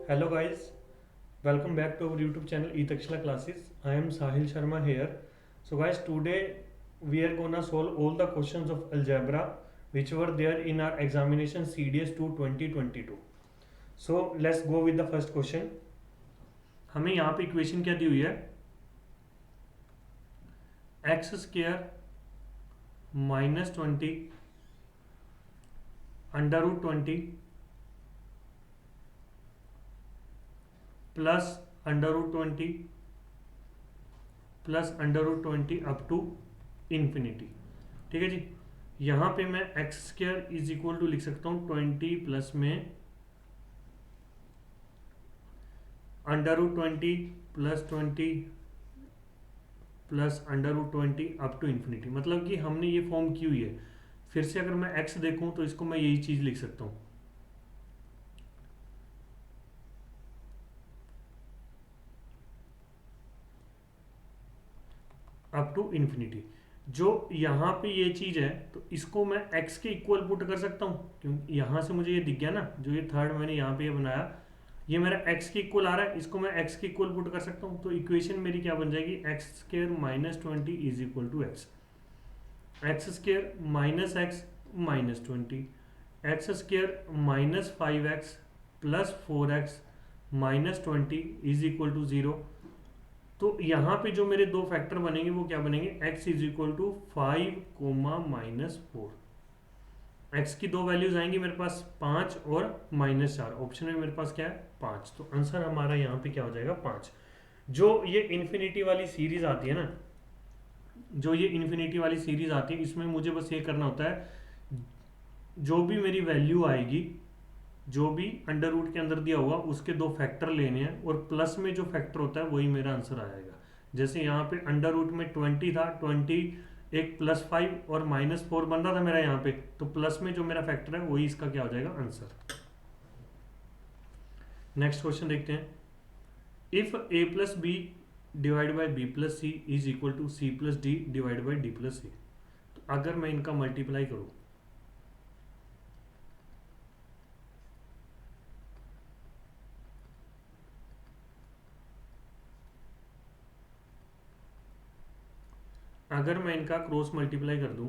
Hello guys, welcome back to our YouTube channel Etakshla Classes. I am Sahil Sharma here. So guys, today we are gonna solve all the questions of algebra which were there in our examination CDS 2 2022. So let's go with the first question. हमें यहाँ पे equation क्या दी हुई है? X square -20 √20 plus √20 plus √20 up to infinity. ठीक है जी। यहाँ पे मैं x square is equal to लिख सकता हूँ 20 प्लस में √20 plus 20 plus √20 up to infinity. मतलब कि हमने ये फॉर्म की हुई है। फिर से अगर मैं एक्स देखूं तो इसको मैं यही चीज लिख सकता हूँ, अप टू इन्फिनिटी। जो यहाँ पे ये चीज है तो इसको मैं x के इक्वल पुट कर सकता हूँ, क्योंकि यहाँ से मुझे ये दिख गया ना, जो ये थर्ड मैंने यहाँ पे ये बनाया ये मेरा x के इक्वल आ रहा है, इसको मैं x के इक्वल पुट कर सकता हूँ। तो इक्वेशन मेरी क्या बन जाएगी? X square -20 is equal to x square -x -20 x square -5x plus 4x -20 is equal to 0। तो यहाँ पे जो मेरे दो फैक्टर बनेंगे वो क्या बनेंगे? x is equal to 5 -4। x की दो वैल्यूज आएंगी मेरे पास 5 और -4। ऑप्शन में मेरे पास क्या है? 5। तो आंसर हमारा यहाँ पे क्या हो जाएगा? 5। जो ये इन्फिनिटी वाली सीरीज आती है ना, जो ये इन्फिनिटी वाली सीरीज आती है, इसमें मुझे बस ये करना होता है, जो भी मेरी वैल्यू आएगी, जो भी अंडर रूट के अंदर दिया होगा उसके दो फैक्टर लेने हैं और प्लस में जो फैक्टर होता है वही मेरा आंसर आएगा। जैसे यहाँ पे अंडर रूट में 20 था, 20 एक +5 और -4 बन रहा था मेरा यहाँ पे, तो प्लस में जो मेरा फैक्टर है वही इसका क्या हो जाएगा? आंसर। नेक्स्ट क्वेश्चन देखते हैं। If a + b divide by b + c is equal to c + d divide by d + c। तो अगर मैं इनका मल्टीप्लाई करूँ, अगर मैं इनका क्रॉस मल्टीप्लाई कर दूं,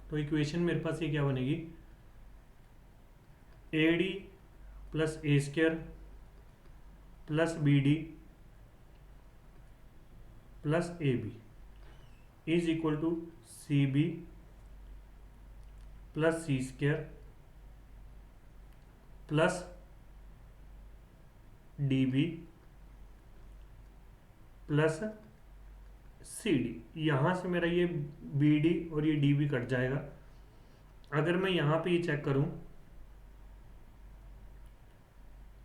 तो इक्वेशन मेरे पास ये क्या बनेगी? AD plus A² plus BD plus AB is equal to CB plus C² plus DB plus CD। यहाँ से मेरा ये BD और ये DB कट जाएगा। अगर मैं यहाँ पे ये चेक करूं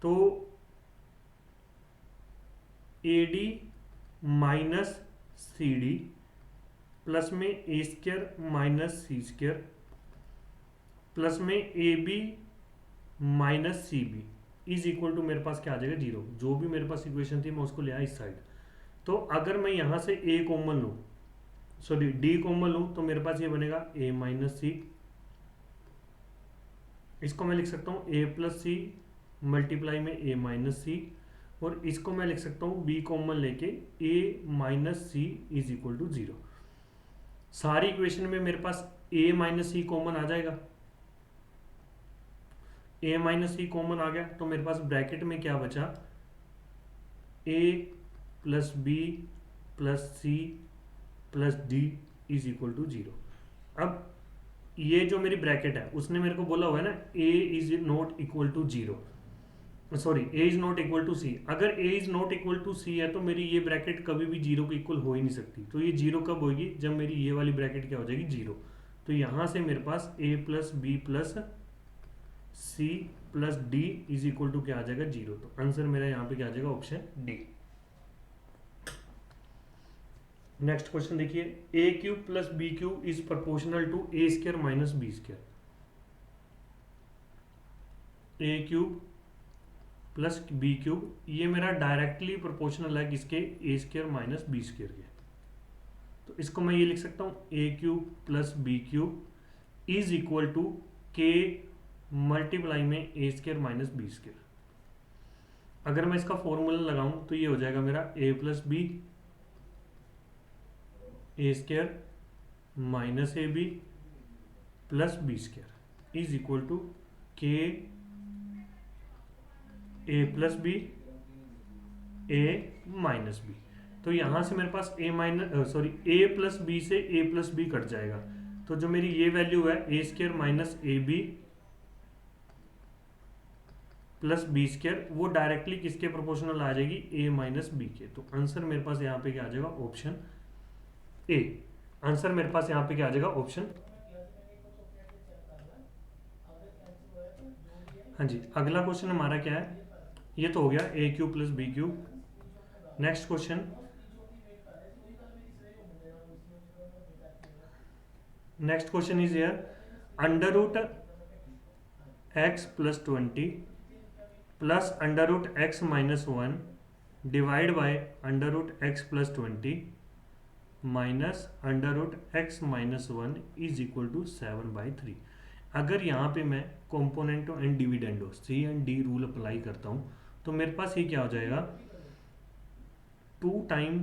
तो AD माइनस CD प्लस में A² माइनस C² प्लस में AB minus CB is equal to मेरे पास क्या आ जाएगा? 0। जो भी मेरे पास इक्वेशन थी मैं उसको ले आया इस साइड। तो अगर मैं यहाँ से A कॉमन लूँ, सॉरी D कॉमन लूँ, तो मेरे पास ये बनेगा A माइनस C। इसको मैं लिख सकता हूँ A प्लस C मल्टीप्लाई में A माइनस C, और इसको मैं लिख सकता हूँ B कॉमन लेके A minus C is equal to 0। सारी इक्वेशन में मेरे पास A माइनस C कॉमन आ जाएगा। A माइनस C कॉमन आ गया तो मेरे पास ब्रैकेट में क्या बचा? A plus B plus C plus D is equal to 0। अब ये जो मेरी ब्रैकेट है उसने मेरे को बोला हुआ है ना A is not equal to 0, sorry A is not equal to C। अगर A is not equal to C है तो मेरी ये ब्रैकेट कभी भी 0 के इक्वल हो ही नहीं सकती। तो ये 0 कब होगी? जब मेरी ये वाली ब्रैकेट क्या हो जाएगी? 0। तो यहां से मेरे पास A plus B plus C plus D is equal to क्या आ जाएगा? 0। तो आंसर मेरा यहाँ पे क्या आ जाएगा? Option D. नेक्स्ट क्वेश्चन देखिए। A³ plus B³ is proportional to A² minus B²। A³ plus B cube, ये मेरा डायरेक्टली प्रोपोर्शनल है किसके, A square minus B square के। तो इसको मैं ये लिख सकता हूँ A cube plus B cube is equal to K multiply में A square minus B square. अगर मैं इसका फॉर्मूला लगाऊं तो ये हो जाएगा मेरा A plus B A square minus A B plus B square is equal to K A plus B A minus B. तो यहां से मेरे पास ए प्लस बी से ए प्लस बी कट जाएगा, तो जो मेरी ये वैल्यू है A square minus A B plus B square, वो डायरेक्टली किसके प्रोपोर्शनल आ जाएगी, ए माइनस बी के। तो आंसर मेरे पास यहाँ पे क्या आ जाएगा, ऑप्शन ए। आंसर मेरे पास यहाँ पे क्या आ जाएगा, ऑप्शन। हाँ जी, अगला क्वेश्चन हमारा क्या है, ये तो हो गया A cube plus B cube. Next question, next question is here under root x plus 20 plus under root x minus 1 divide by under root x plus 20 minus under root x minus 1 is equal to 7/3। अगर यहाँ पे मैं componendo and dividendo C and D rule apply करता हूँ तो मेरे पास ये क्या हो जाएगा, 2 time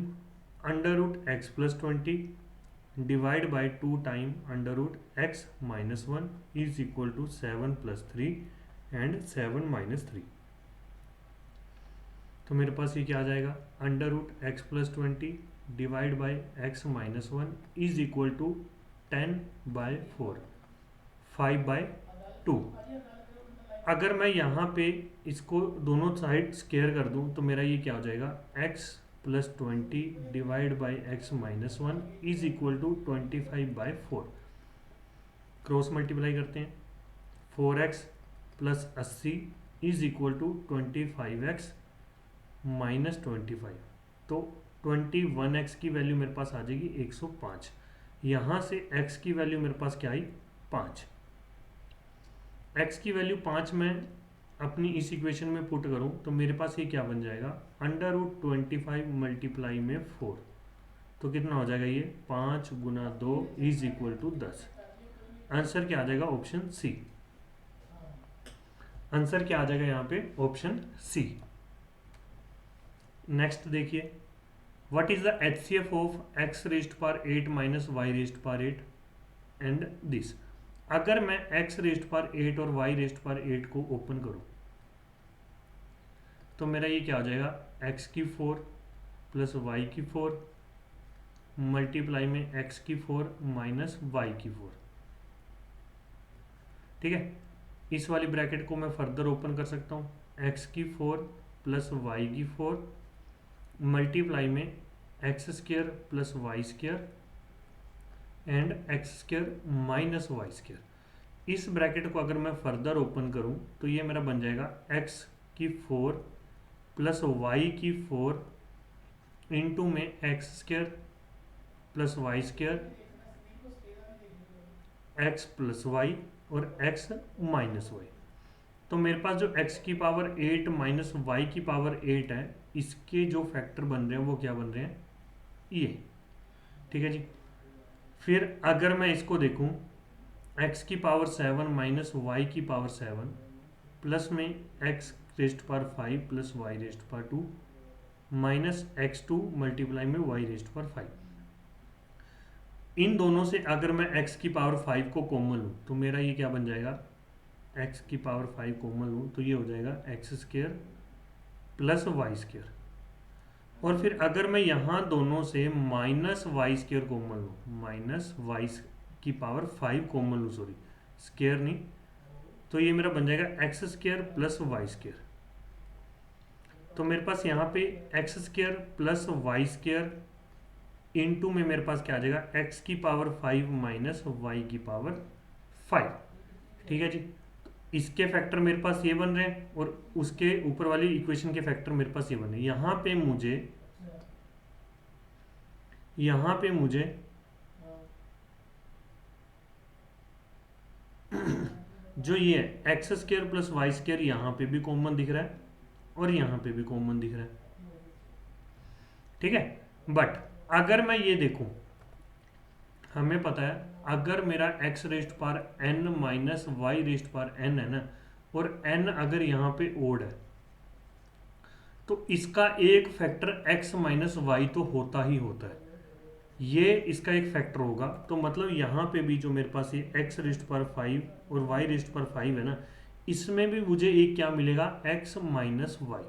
under root x plus 20 divide by 2 time under root x minus 1 is equal to 7 + 3 and 7 - 3। तो मेरे पास ये क्या आ जाएगा, under root x plus 20 divide by x minus 1 is equal to 10/4 5/2। अगर मैं यहाँ पे इसको दोनों साइड स्क्वायर कर दूँ तो मेरा ये क्या हो जाएगा, x plus 20 divide by x minus 1 is equal to 25/4। Cross multiply करते हैं, 4x plus 80 is equal to 25x minus 25। तो 21x की वैल्यू मेरे पास आ जाएगी 105। यहाँ से x की वैल्यू मेरे पास क्या आई, 5। x की वैल्यू 5 में अपनी इस इक्वेशन में पुट करूं तो मेरे पास ये क्या बन जाएगा, अंडर रूट 25 मल्टीप्लाई में 4। तो कितना हो जाएगा ये, 5 × 2 इज इक्वल टू 10। आंसर क्या आ जाएगा, ऑप्शन सी। आंसर क्या आ जाएगा यहाँ पे, ऑप्शन सी। नेक्स्ट देखिए, what is the HCF of x raised power 8 minus y raised power 8 and this. अगर मैं x रेज्ड पावर 8 और y रेज्ड पावर 8 को ओपन करूं तो मेरा ये क्या हो जाएगा, x की 4 प्लस y की 4 मल्टीप्लाई में x की 4 माइनस y की 4। ठीक है, इस वाली ब्रैकेट को मैं फर्दर ओपन कर सकता हूँ, x की 4 प्लस y की 4 मल्टीप्लाई में x² plus y² and x² minus y²। इस ब्रैकेट को अगर मैं फर्दर ओपन करूं तो ये मेरा बन जाएगा x की 4 प्लस y की 4 इंटू में x² plus y² x plus y और x माइनस y। तो मेरे पास जो x की पावर 8 माइनस y की पावर 8 है, इसके जो फैक्टर बन रहे हैं वो क्या बन रहे हैं, ये। ठीक है जी। फिर अगर मैं इसको देखूं, x की पावर 7 माइनस y की पावर 7 प्लस में x raised power 5 plus y raised power 2 minus x2 multiply में y रेज्ड पावर 5। इन दोनों से अगर मैं x की पावर 5 को कॉमन लूँ तो मेरा ये क्या बन जाएगा, x की पावर 5 कॉमन लूँ तो ये हो जाएगा x² प्लस y²। और फिर अगर मैं यहाँ दोनों से माइनस y² कॉमन लूँ, माइनस y की पावर 5 कॉमन लूँ, सॉरी स्क्वायर नहीं, तो ये मेरा बन जाएगा x² प्लस y²। तो मेरे पास यहाँ पे x² प्लस y² इंटू में मेरे पास क्या आ जाएगा, x की पावर 5 माइनस y की पावर 5। ठीक है जी। इसके फैक्टर मेरे पास ये बन रहे हैं और उसके ऊपर वाली इक्वेशन के फैक्टर मेरे पास ये बन रहे हैं। यहाँ पे मुझे जो ये x² प्लस y² यहाँ पे भी कॉमन दिख रहा है और यहाँ पे भी कॉमन दिख रहा है, ठीक है। बट अगर मैं ये देखूं, हमें पता है अगर मेरा x रेस्ट पर n माइनस वाई रेस्ट पर n है ना, और n अगर यहाँ पे ओड है, तो इसका एक फैक्टर x माइनस वाई तो होता ही होता है, ये इसका एक फैक्टर होगा। तो मतलब यहाँ पे भी जो मेरे पास ये x रेस्ट पर 5 और y रेस्ट पर 5 है ना, इसमें भी मुझे एक क्या मिलेगा, x माइनस वाई,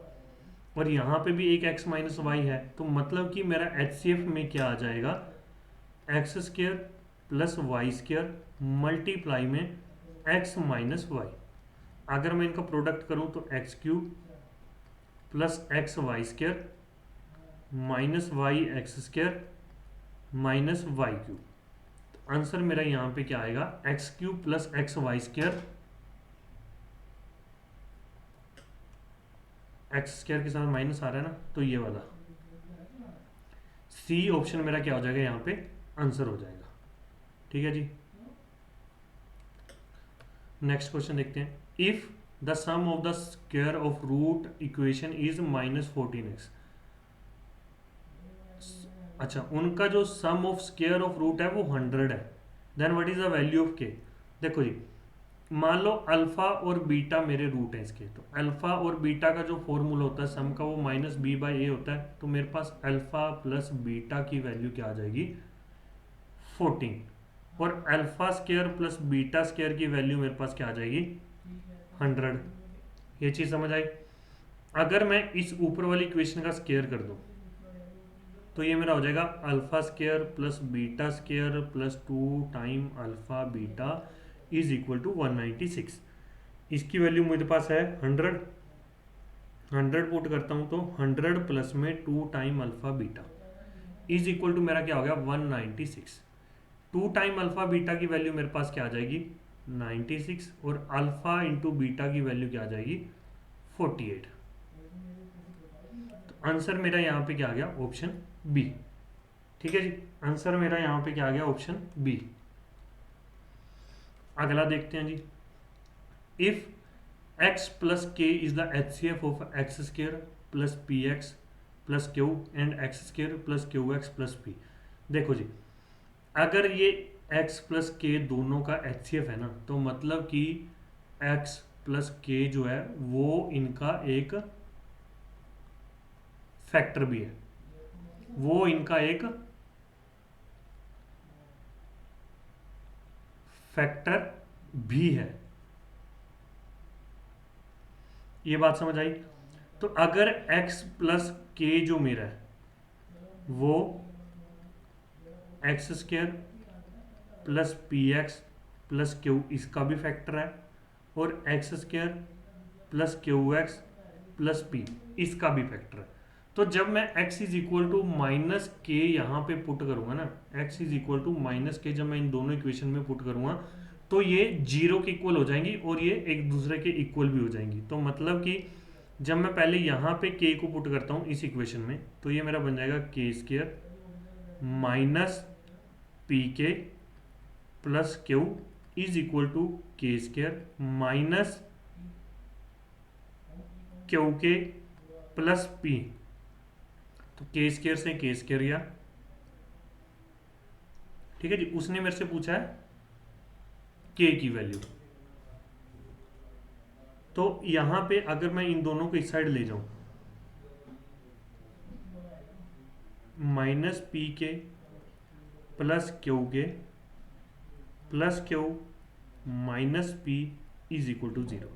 और यहाँ पे भी एक x माइनस वाई है। तो मतलब कि मेरा HCF में क्या आ जाएगा, x square plus y square multiply में x माइनस वाई। अगर मैं इनका प्रोडक्ट करूँ तो x cube plus x y square minus y x square minus y cube. तो आंसर मेरा यहाँ पे क्या आएगा, x cube plus x y square, x square के साथ माइनस आ रहा है ना, तो ये वाला सी ऑप्शन मेरा क्या हो जाएगा, यहाँ पे आंसर हो जाएगा। ठीक है जी, नेक्स्ट क्वेश्चन देखते हैं। If the sum of the square of root equation is minus 14x, अच्छा उनका जो sum of square of root है वो 100 है, then what is the value of k. देखो जी, मान लो अल्फा और बीटा मेरे रूट हैं इसके, तो अल्फा और बीटा का जो फॉर्मूला होता है सम का, वो माइनस बी बाई ए होता है। तो मेरे पास अल्फा प्लस बीटा की वैल्यू क्या आ जाएगी, 14, और alpha square plus beta square की वैल्यू मेरे पास क्या आ जाएगी, 100। ये चीज समझ आई। अगर मैं इस ऊपर वाली इक्वेशन का स्क्वायर कर दूं, तो ये मेरा हो जाएगा alpha square plus beta square plus 2 time alpha beta is equal to 196। इसकी वैल्यू मेरे पास है 100, 100 पुट करता हूं तो 100 प्लस में 2 time alpha beta is equal to मेरा क्या हो गया, 196। 2 टाइम अल्फा बीटा की वैल्यू मेरे पास क्या आ जाएगी, 96, और अल्फा इंटू बीटा की वैल्यू क्या आ जाएगी, 48। तो आंसर मेरा यहाँ पे क्या आ गया, ऑप्शन बी। ठीक है जी, आंसर मेरा यहाँ पे क्या आ गया, ऑप्शन बी। अगला देखते हैं जी। इफ x प्लस के is the HCF of x square plus p x plus Q and x square plus q x plus P. देखो जी, अगर ये x प्लस के दोनों का HCF है ना, तो मतलब कि x प्लस के जो है वो इनका एक फैक्टर भी है, वो इनका एक फैक्टर भी है। ये बात समझ आई। तो अगर x प्लस के जो मेरा है वो x square plus p x plus q इसका भी फैक्टर है, और x square plus q x plus p इसका भी फैक्टर है। तो जब मैं x is equal to minus k यहाँ पे पुट करूंगा ना, x is equal to minus k जब मैं इन दोनों इक्वेशन में पुट करूंगा, तो ये जीरो के इक्वल हो जाएंगी और ये एक दूसरे के इक्वल भी हो जाएंगी। तो मतलब कि जब मैं पहले यहाँ पे k को पुट करता हूँ इस इक्वेशन में, तो ये मेरा बन जाएगा k square minus p k plus q is equal to k square minus q k plus p. तो के स्क्र से के स्क्र गया। ठीक है जी, उसने मेरे से पूछा है के की वैल्यू, तो यहां पे अगर मैं इन दोनों को इस साइड ले जाऊं, minus p k plus q k plus Q minus p is equal to 0।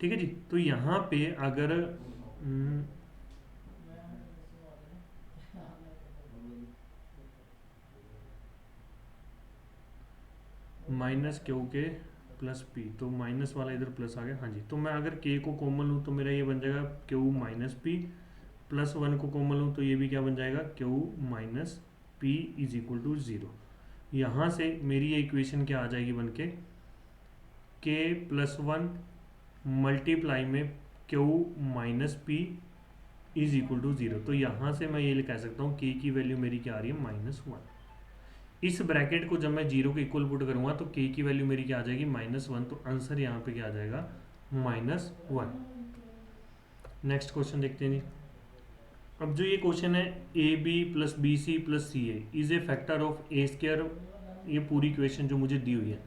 ठीक है जी, तो यहां पे अगर minus q k plus p, तो माइनस वाला इधर प्लस आ गया। हाँ जी, तो मैं अगर के को कॉमन लूँ तो मेरा ये बन जाएगा क्यू माइनस पी, प्लस 1 को कॉमन लूँ तो ये भी क्या बन जाएगा, q minus p is equal to 0। यहाँ से मेरी ये इक्वेशन क्या आ जाएगी बन के प्लस 1 मल्टीप्लाई में q minus p is equal to 0। तो यहाँ से मैं ये कह सकता हूँ के की वैल्यू मेरी क्या आ रही है, -1। इस ब्रैकेट को जब मैं 0 के इक्वल पुट करूँगा तो के की वैल्यू मेरी क्या आ जाएगी, -1। तो आंसर यहाँ पे क्या आ जाएगा, -1। नेक्स्ट क्वेश्चन देखते हैं जी। अब जो ये क्वेश्चन है a B plus B C plus C a is a factor of a square, ये पूरी इक्वेशन जो मुझे दी हुई है।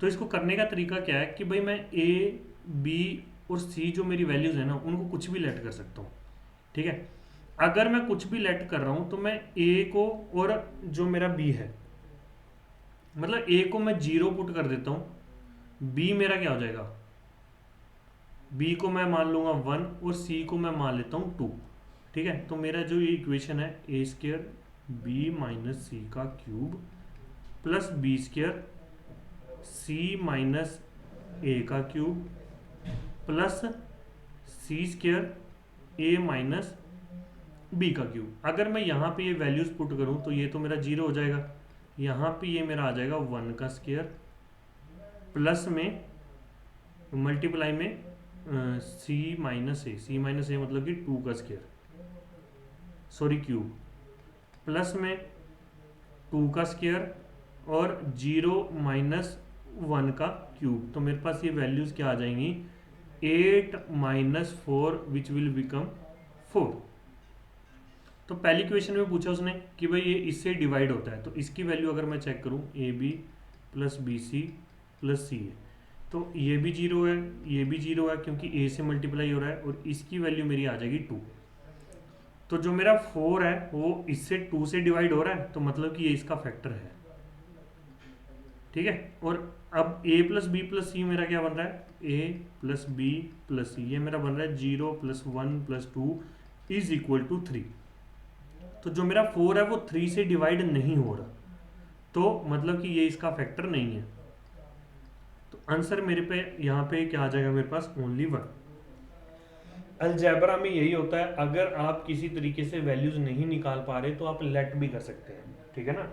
तो इसको करने का तरीका क्या है कि भाई मैं ए बी और सी जो मेरी वैल्यूज है ना उनको कुछ भी लेट कर सकता हूँ। ठीक है, अगर मैं कुछ भी लेट कर रहा हूँ तो मैं ए को और जो मेरा बी है, मतलब ए को मैं 0 पुट कर देता हूँ, बी मेरा क्या हो जाएगा, बी को मैं मान लूंगा 1 और सी को मैं मान लेता हूँ 2। ठीक है, तो मेरा जो ये इक्वेशन है ए स्क्र बी माइनस सी का क्यूब प्लस बी स्क्र सी माइनस ए का cube plus C square A minus B का क्यूब। अगर मैं यहाँ पे ये वैल्यूज पुट करूँ तो ये तो मेरा 0 हो जाएगा, यहाँ पे ये मेरा आ जाएगा 1 का स्क्वायर प्लस में मल्टीप्लाई में सी माइनस ए मतलब कि 2 का स्क्वायर, सॉरी क्यूब, प्लस में 2 का स्क्वायर और 0 माइनस 1 का क्यूब। तो मेरे पास ये वैल्यूज क्या आ जाएंगी, 8 माइनस 4 विच विल बिकम 4। तो पहली क्वेश्चन में पूछा उसने कि भाई ये इससे डिवाइड होता है, तो इसकी वैल्यू अगर मैं चेक करूं A B plus B C plus C A, तो ये भी 0 है, ये भी 0 है क्योंकि ए से मल्टीप्लाई हो रहा है, और इसकी वैल्यू मेरी आ जाएगी 2। तो जो मेरा 4 है वो इससे 2 से डिवाइड हो रहा है, तो मतलब कि ये इसका फैक्टर है। ठीक है, और अब a plus b plus c मेरा क्या बन रहा है, a plus b plus c, ये मेरा बन रहा है 0 plus 1 plus 2 is equal to 3। तो जो मेरा 4 है वो 3 से डिवाइड नहीं हो रहा, तो मतलब कि ये इसका फैक्टर नहीं है। तो आंसर मेरे पे यहाँ पे क्या आ जाएगा, मेरे पास ओनली 1। अलजेब्रा में यही होता है, अगर आप किसी तरीके से वैल्यूज नहीं निकाल पा रहे तो आप लेट भी कर सकते हैं। ठीक है ना,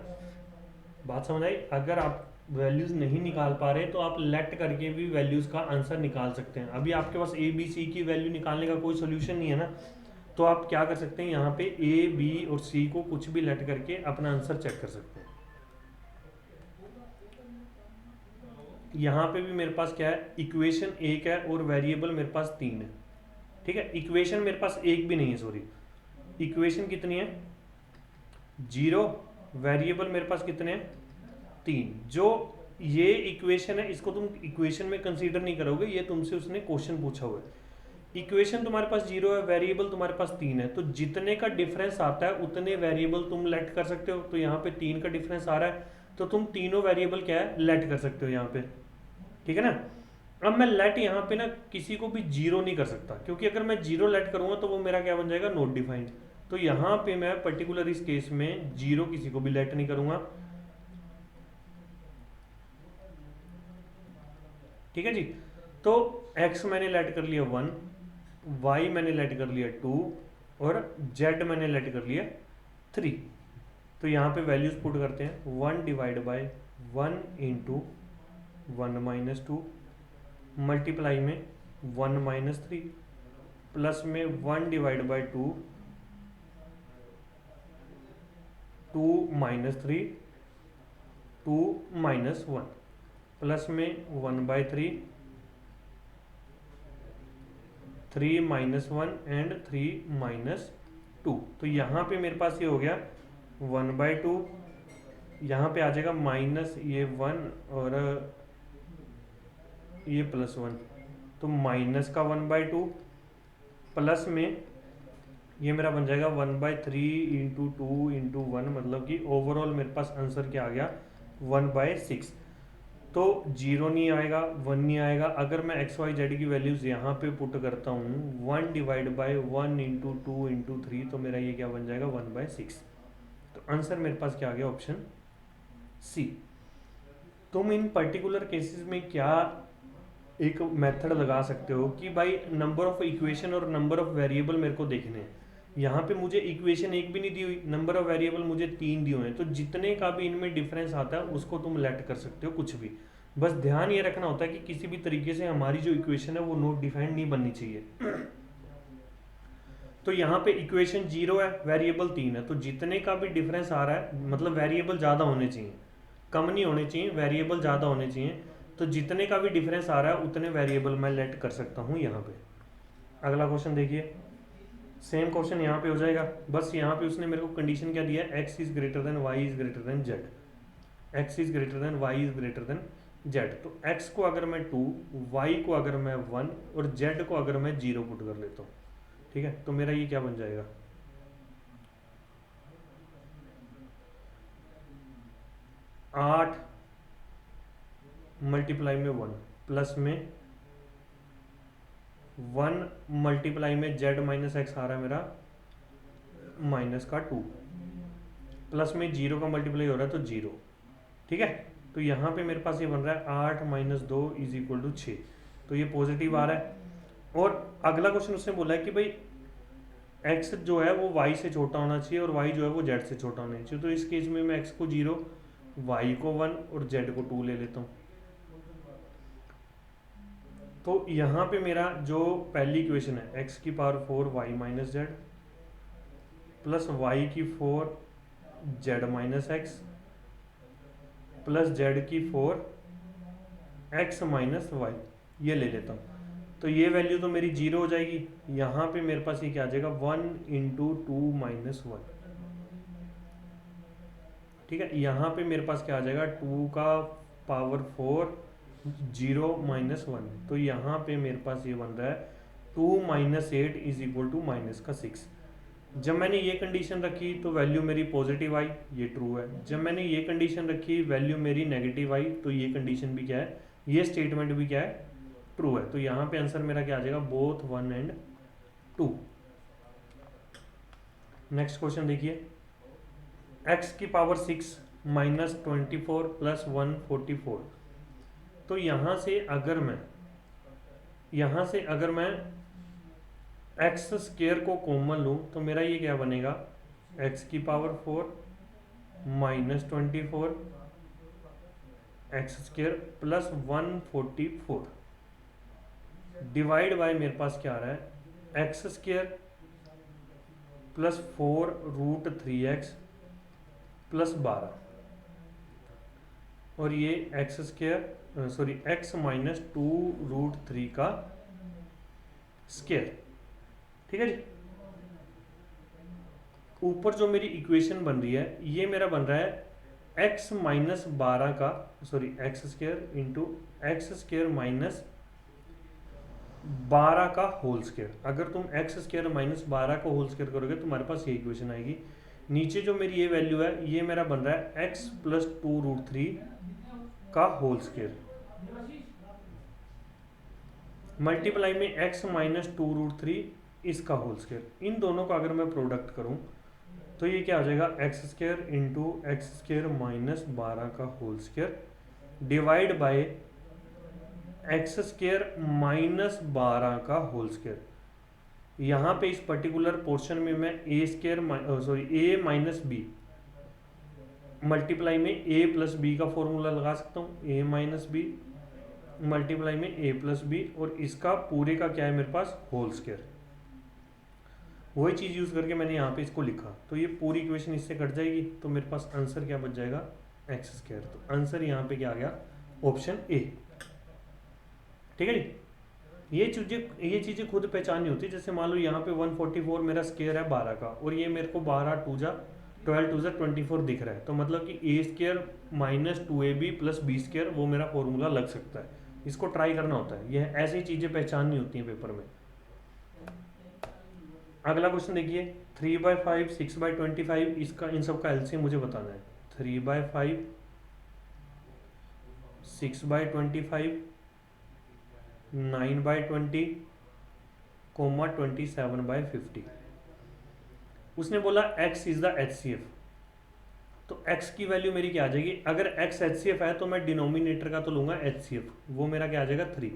बात समझ आई। अगर आप वैल्यूज नहीं निकाल पा रहे तो आप लेट करके भी वैल्यूज का आंसर निकाल सकते हैं। अभी आपके पास ए बी सी की वैल्यू निकालने का कोई सोल्यूशन नहीं है ना, तो आप क्या कर सकते हैं, यहाँ पे ए बी और सी को कुछ भी लेट करके अपना आंसर चेक कर सकते हैं। यहाँ पे भी मेरे पास क्या है, इक्वेशन 1 है और वेरिएबल मेरे पास 3 है। ठीक है, इक्वेशन मेरे पास 1 भी नहीं है, सॉरी, इक्वेशन कितनी है 0, वेरिएबल मेरे पास कितने हैं 3। जो ये इक्वेशन है इसको तुम इक्वेशन में कंसीडर नहीं करोगे, ये तुमसे उसने क्वेश्चन पूछा हुआ है। इक्वेशन तुम्हारे पास 0 है, वेरिएबल तुम्हारे पास 3 है, तो जितने का डिफरेंस आता है उतने वेरिएबल तुम लेट कर सकते हो। तो यहाँ पे 3 का डिफरेंस आ रहा है, तो तुम तीनों वेरिएबल क्या है लेट कर सकते हो यहाँ पे। ठीक है ना, अब मैं लेट यहाँ पे ना किसी को भी 0 नहीं कर सकता, क्योंकि अगर मैं 0 लेट करूंगा तो वो मेरा क्या बन जाएगा, नॉट डिफाइंड। तो यहाँ पे मैं पर्टिकुलर इस केस में 0 किसी को भी लेट नहीं करूंगा। ठीक है जी, तो x मैंने लेट कर लिया 1, y मैंने लेट कर लिया 2 और z मैंने लेट कर लिया 3। तो यहाँ पे वैल्यूज पुट करते हैं, 1 divide bye 1 into 1 minus 2 multiply में 1 माइनस 3 प्लस में 1 divide bye 2 2 minus 3 2 minus 1 plus में 1 बाय 3 3 माइनस 1 एंड 3 माइनस 2। तो यहाँ पे मेरे पास ये हो गया 1 बाय 2, यहाँ पे आ जाएगा माइनस ये 1 और ये प्लस 1, तो माइनस का 1 बाय 2 प्लस में ये मेरा बन जाएगा 1 बाय 3 इंटू 2 इंटू 1, मतलब कि ओवरऑल मेरे पास आंसर क्या आ गया 1 बाय 6। तो 0 नहीं आएगा, 1 नहीं आएगा। अगर मैं एक्स वाई जेड की वैल्यूज यहाँ पे पुट करता हूँ 1 डिवाइड बाय 1 इंटू 2 इंटू 3, तो मेरा ये क्या बन जाएगा 1 बाय 6। तो आंसर मेरे पास क्या आ गया, ऑप्शन सी। तुम इन पर्टिकुलर केसेस में क्या एक मेथड लगा सकते हो कि भाई नंबर ऑफ इक्वेशन और नंबर ऑफ वेरिएबल मेरे को देखने हैं। यहाँ पे मुझे इक्वेशन 1 भी नहीं दी हुई, नंबर ऑफ वेरिएबल मुझे 3 दिए हुए हैं, तो जितने का भी इनमें डिफरेंस आता है उसको तुम लेट कर सकते हो कुछ भी। बस ध्यान ये रखना होता है कि किसी भी तरीके से हमारी जो इक्वेशन है वो नॉट डिफाइंड नहीं बननी चाहिए। तो यहाँ पे इक्वेशन 0 है, वेरिएबल 3 है, तो जितने का भी डिफरेंस आ रहा है मतलब वेरिएबल ज़्यादा होने चाहिए, कम नहीं होने चाहिए, वेरिएबल ज़्यादा होने चाहिए। तो जितने का भी डिफरेंस आ रहा है उतने वेरिएबल मैं लेट कर सकता हूँ यहाँ पे। अगला क्वेश्चन देखिए, सेम क्वेश्चन यहाँ पे हो जाएगा, बस यहाँ पे उसने मेरे को कंडीशन क्या दिया है, x is greater than y is greater then z, x is greater than y is greater then z। तो x को अगर मैं 2, y को अगर मैं 1 और z को अगर मैं 0 पुट कर लेता हूँ, ठीक है, तो मेरा ये क्या बन जाएगा, 8 मल्टीप्लाई में 1 प्लस में 1 मल्टीप्लाई में z माइनस एक्स आ रहा है मेरा माइनस का 2, प्लस में 0 का मल्टीप्लाई हो रहा है तो 0, ठीक है। तो यहाँ पे मेरे पास ये बन रहा है 8 माइनस 2 इज इक्वल टू 6, तो ये पॉजिटिव आ रहा है। और अगला क्वेश्चन उसने बोला है कि भाई x जो है वो y से छोटा होना चाहिए और y जो है वो z से छोटा होना चाहिए। तो इस केस में मैं x को 0, y को 1 और z को 2 ले लेता हूँ। तो यहाँ पे मेरा जो पहली इक्वेशन है x की power 4 y minus Z plus y की 4 z minus x plus z की 4 x माइनस वाई, ये ले लेता हूँ। तो ये वैल्यू तो मेरी 0 हो जाएगी। यहाँ पे मेरे पास ये क्या आ जाएगा, 1 इंटू 2 माइनस 1, ठीक है। यहाँ पे मेरे पास क्या आ जाएगा, 2 का पावर 4 0 माइनस 1, तो यहाँ पे मेरे पास ये बन रहा है 2 minus 8 is equal to minus का 6। जब मैंने ये कंडीशन रखी तो वैल्यू मेरी पॉजिटिव आई, ये ट्रू है। जब मैंने ये कंडीशन रखी वैल्यू मेरी नेगेटिव आई, तो ये कंडीशन भी क्या है, ये स्टेटमेंट भी क्या है, ट्रू है। तो यहाँ पे आंसर मेरा क्या आ जाएगा, बोथ 1 एंड 2। नेक्स्ट क्वेश्चन देखिए, x की पावर 6 माइनस 24 प्लस 144। तो यहाँ से अगर मैं x स्क्वायर को कॉमन लूँ तो मेरा ये क्या बनेगा, x की power 4 minus 24 x square plus 144 divide by मेरे पास क्या आ रहा है, x square plus 4 root 3x plus 12 और ये x square sorry x minus 2 root 3 का स्क्वायर, ठीक है जी। ऊपर जो मेरी इक्वेशन बन रही है ये मेरा बन रहा है x माइनस 12 का sorry x square into x square minus 12 का होल स्क्वायर। अगर तुम एक्स स्क्वायर माइनस 12 का होल स्क्वायर करोगे तुम्हारे पास ये इक्वेशन आएगी। नीचे जो मेरी ये वैल्यू है ये मेरा बन रहा है x प्लस 2 रूट 3 का होल स्क्वायर मल्टीप्लाई में x माइनस 2 रूट 3 इसका होल स्क्वायर। इन दोनों का अगर मैं प्रोडक्ट करूं तो ये क्या आ जाएगा, x square into x square minus 12 का whole square divide by x square minus 12 का होल स्क्वायर। यहाँ पे इस पर्टिकुलर पोर्शन में मैं ए स्क्वायर सॉरी ए माइनस बी मल्टीप्लाई में ए प्लस बी का फॉर्मूला लगा सकता हूँ, ए माइनस बी मल्टीप्लाई में ए प्लस बी और इसका पूरे का क्या है मेरे पास होल स्क्वायर। वही चीज़ यूज़ करके मैंने यहाँ पे इसको लिखा, तो ये पूरी इक्वेशन इससे कट जाएगी तो मेरे पास आंसर क्या बच जाएगा, एक्स स्क्वायर। तो आंसर यहाँ पे क्या आ गया, ऑप्शन ए, ठीक है जी। ये चीज़ें खुद पहचाननी होती है। जैसे मान लो यहाँ पे 144 मेरा स्क्वायर है 12 का और ये मेरे को 12 2 जा 12 2 जा 24 दिख रहा है, तो मतलब कि A square minus 2ab plus B square वो मेरा फॉर्मूला लग सकता है। इसको ट्राई करना होता है, यह ऐसी चीज़ें पहचाननी होती हैं पेपर में। अगला क्वेश्चन देखिए, 3/5 6/25 इसका इन सब का एलसीएम मुझे बताना है। 3/5 6/25 9/20 27/50। उसने बोला x इज द HCF, तो x की वैल्यू मेरी क्या आ जाएगी, अगर x HCF है तो मैं डिनोमिनेटर का तो लूंगा HCF, वो मेरा क्या आ जाएगा 3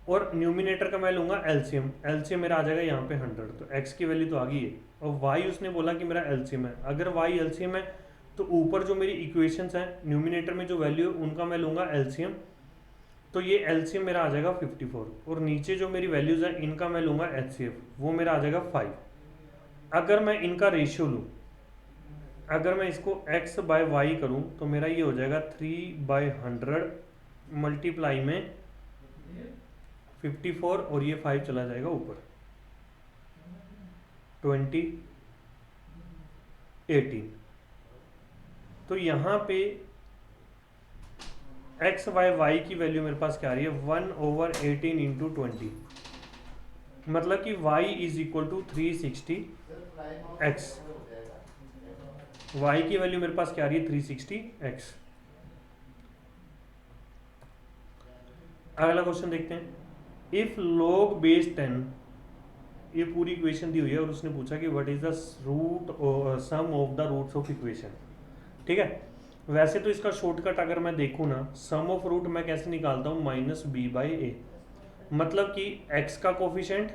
और न्यूमिनेटर का मैं लूंगा एलसीएम, एलसीएम मेरा आ जाएगा यहाँ पे 100। तो x की वैल्यू तो आ गई है और y उसने बोला कि मेरा एलसीएम है। अगर y एलसीएम है तो ऊपर जो मेरी इक्वेशंस हैं न्यूमिनेटर में जो वैल्यू है उनका मैं लूंगा एलसीएम, तो ये एलसीएम मेरा आ जाएगा 54 और नीचे जो मेरी वैल्यूज है इनका मैं लूंगा HCF, वो मेरा आ जाएगा 5। अगर मैं इनका रेशियो लूँ अगर मैं इसको x बाय वाई करूं तो मेरा ये हो जाएगा 3/100 मल्टीप्लाई में 54 और ये 5 चला जाएगा ऊपर 20 18। तो यहाँ पे x बाय वाई की वैल्यू मेरे पास क्या आ रही है 1/18 इंटू 20, मतलब कि y is equal to 360x। y की वैल्यू मेरे पास क्या आ रही है 360x। अगला क्वेश्चन देखते हैं। इफ log बेस 10, ये पूरी इक्वेशन दी हुई है और उसने पूछा कि what is the root sum of the roots of equation. ठीक है, वैसे तो इसका शॉर्टकट अगर मैं देखूँ ना, सम ऑफ रूट मैं कैसे निकालता हूँ -b/a, मतलब कि x का कोफिशिएंट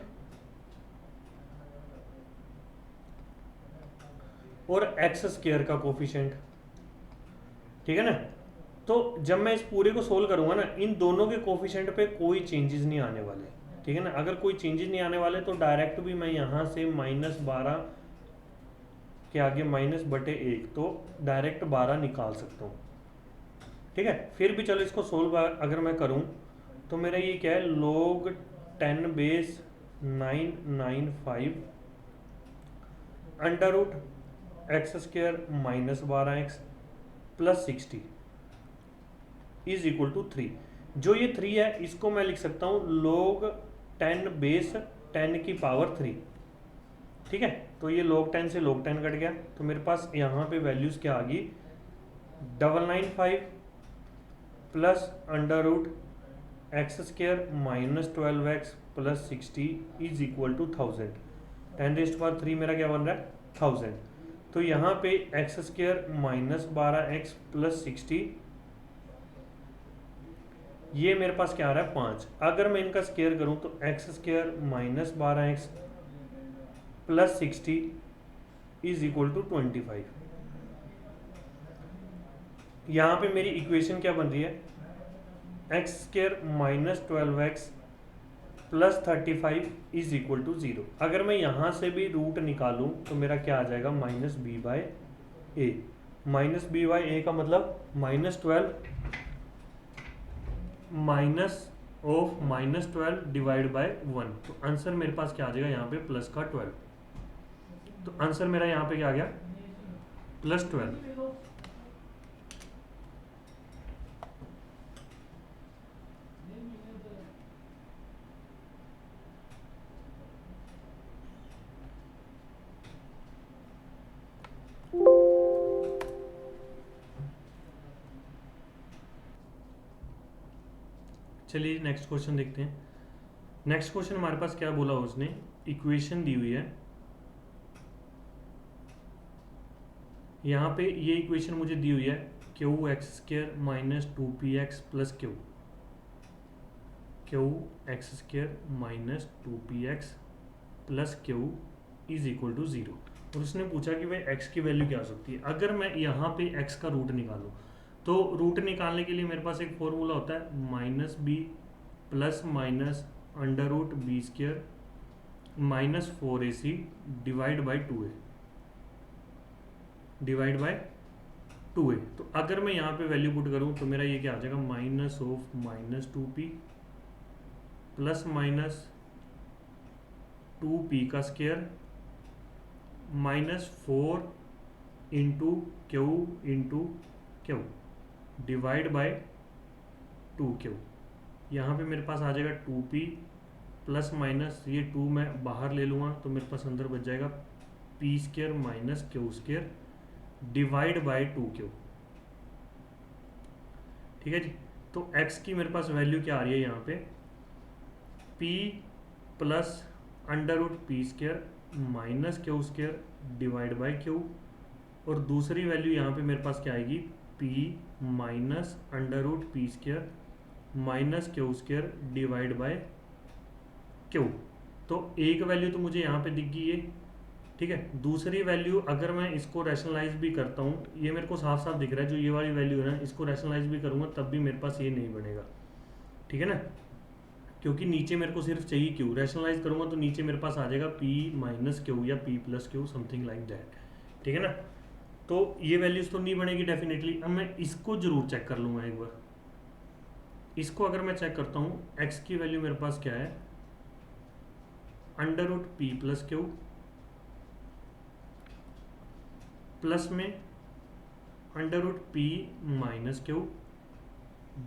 और एक्स स्क्वायर का कोफिशिएंट। ठीक है ना, तो जब मैं इस पूरे को सोल्व करूंगा ना, इन दोनों के कोफिशिएंट पे कोई चेंजेस नहीं आने वाले। ठीक है ना, अगर कोई चेंजेस नहीं आने वाले तो डायरेक्ट भी मैं यहाँ से -12 के आगे -/1 तो डायरेक्ट 12 निकाल सकता हूँ। ठीक है, फिर भी चलो इसको सोल्व अगर मैं करूँ तो मेरा ये क्या है, log 10 base 995 under root x square -12x plus 60 is equal to 3। जो ये 3 है इसको मैं लिख सकता हूँ log 10 बेस 10 की पावर 3। ठीक है, तो ये log 10 से log 10 कट गया, तो मेरे पास यहाँ पे वैल्यूज क्या आ गई 995 plus under root x square -12x plus 60 is equal to 1000। 10⁻³ मेरा क्या बन रहा है 1000। तो यहाँ पे एक्स स्क्वायर -12x प्लस 60, ये मेरे पास क्या आ रहा है 5। अगर मैं इनका स्क्वायर करूँ तो x square -12x plus 60 is equal to 25। यहाँ पे मेरी इक्वेशन क्या बन रही है, x square -12x plus 35 is equal to 0। अगर मैं यहाँ से भी रूट निकालूं तो मेरा क्या आ जाएगा -b/a। -b/a का मतलब -12 -12 डिवाइड बाय 1। तो आंसर मेरे पास क्या आ जाएगा यहाँ पे प्लस का 12। तो आंसर मेरा यहाँ पे क्या आ गया +12। चलिए नेक्स्ट क्वेश्चन देखते हैं। नेक्स्ट क्वेश्चन हमारे पास क्या बोला उसने, इक्वेशन दी हुई है, यहाँ पे ये इक्वेशन मुझे दी हुई है qx² -2px plus q, qx² -2px plus q is equal to 0। और उसने पूछा कि भाई x की वैल्यू क्या हो सकती है। अगर मैं यहाँ पे x का रूट निकालूं तो रूट निकालने के लिए मेरे पास एक फॉर्मूला होता है -b plus minus under root b² -4ac divide by 2a divide by 2a। तो अगर मैं यहाँ पे वैल्यू पुट करूँ तो मेरा ये क्या आ जाएगा -(-2p प्लस माइनस 2p का square -4 into Q divide by 2q। यहाँ पे मेरे पास आ जाएगा 2p प्लस माइनस ये 2 मैं बाहर ले लूँगा तो मेरे पास अंदर बच जाएगा p² minus q² divide by 2q। ठीक है जी, तो x की मेरे पास वैल्यू क्या आ रही है यहाँ पे p plus under root p² minus q² divide by q, और दूसरी वैल्यू यहाँ पे मेरे पास क्या आएगी p minus under root p² minus q² divide by q। तो एक वैल्यू तो मुझे यहाँ पे दिख गई है। ठीक है, दूसरी वैल्यू अगर मैं इसको रैशनलाइज भी करता हूँ, ये मेरे को साफ साफ दिख रहा है जो ये वाली वैल्यू है ना, इसको रैशनलाइज भी करूँगा तब भी मेरे पास ये नहीं बनेगा। ठीक है ना, क्योंकि नीचे मेरे को सिर्फ चाहिए q, रैशनलाइज करूँगा तो नीचे मेरे पास आ जाएगा p माइनस क्यू या p plus Q something like that. ठीक है ना, तो ये वैल्यूज तो नहीं बनेगी डेफिनेटली। अब मैं इसको जरूर चेक कर लूँगा एक बार। इसको अगर मैं चेक करता हूँ, एक्स की वैल्यू मेरे पास क्या है, under root P plus Q plus में under root P minus Q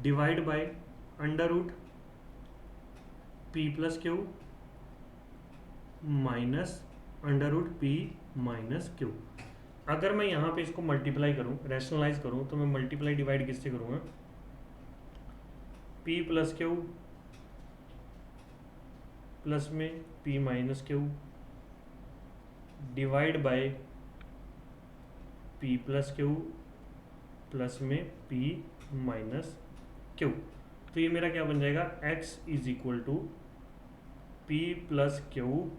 divide by under root P plus Q minus under root P minus Q. अगर मैं यहाँ पे इसको मल्टीप्लाई करूँ, रैशनलाइज करूँ, तो मैं मल्टीप्लाई डिवाइड किससे करूँगा, पी प्लस क्यू प्लस में P minus Q divide by P plus Q plus में पी माइनस क्यू। तो ये मेरा क्या बन जाएगा, x is equal to P plus Q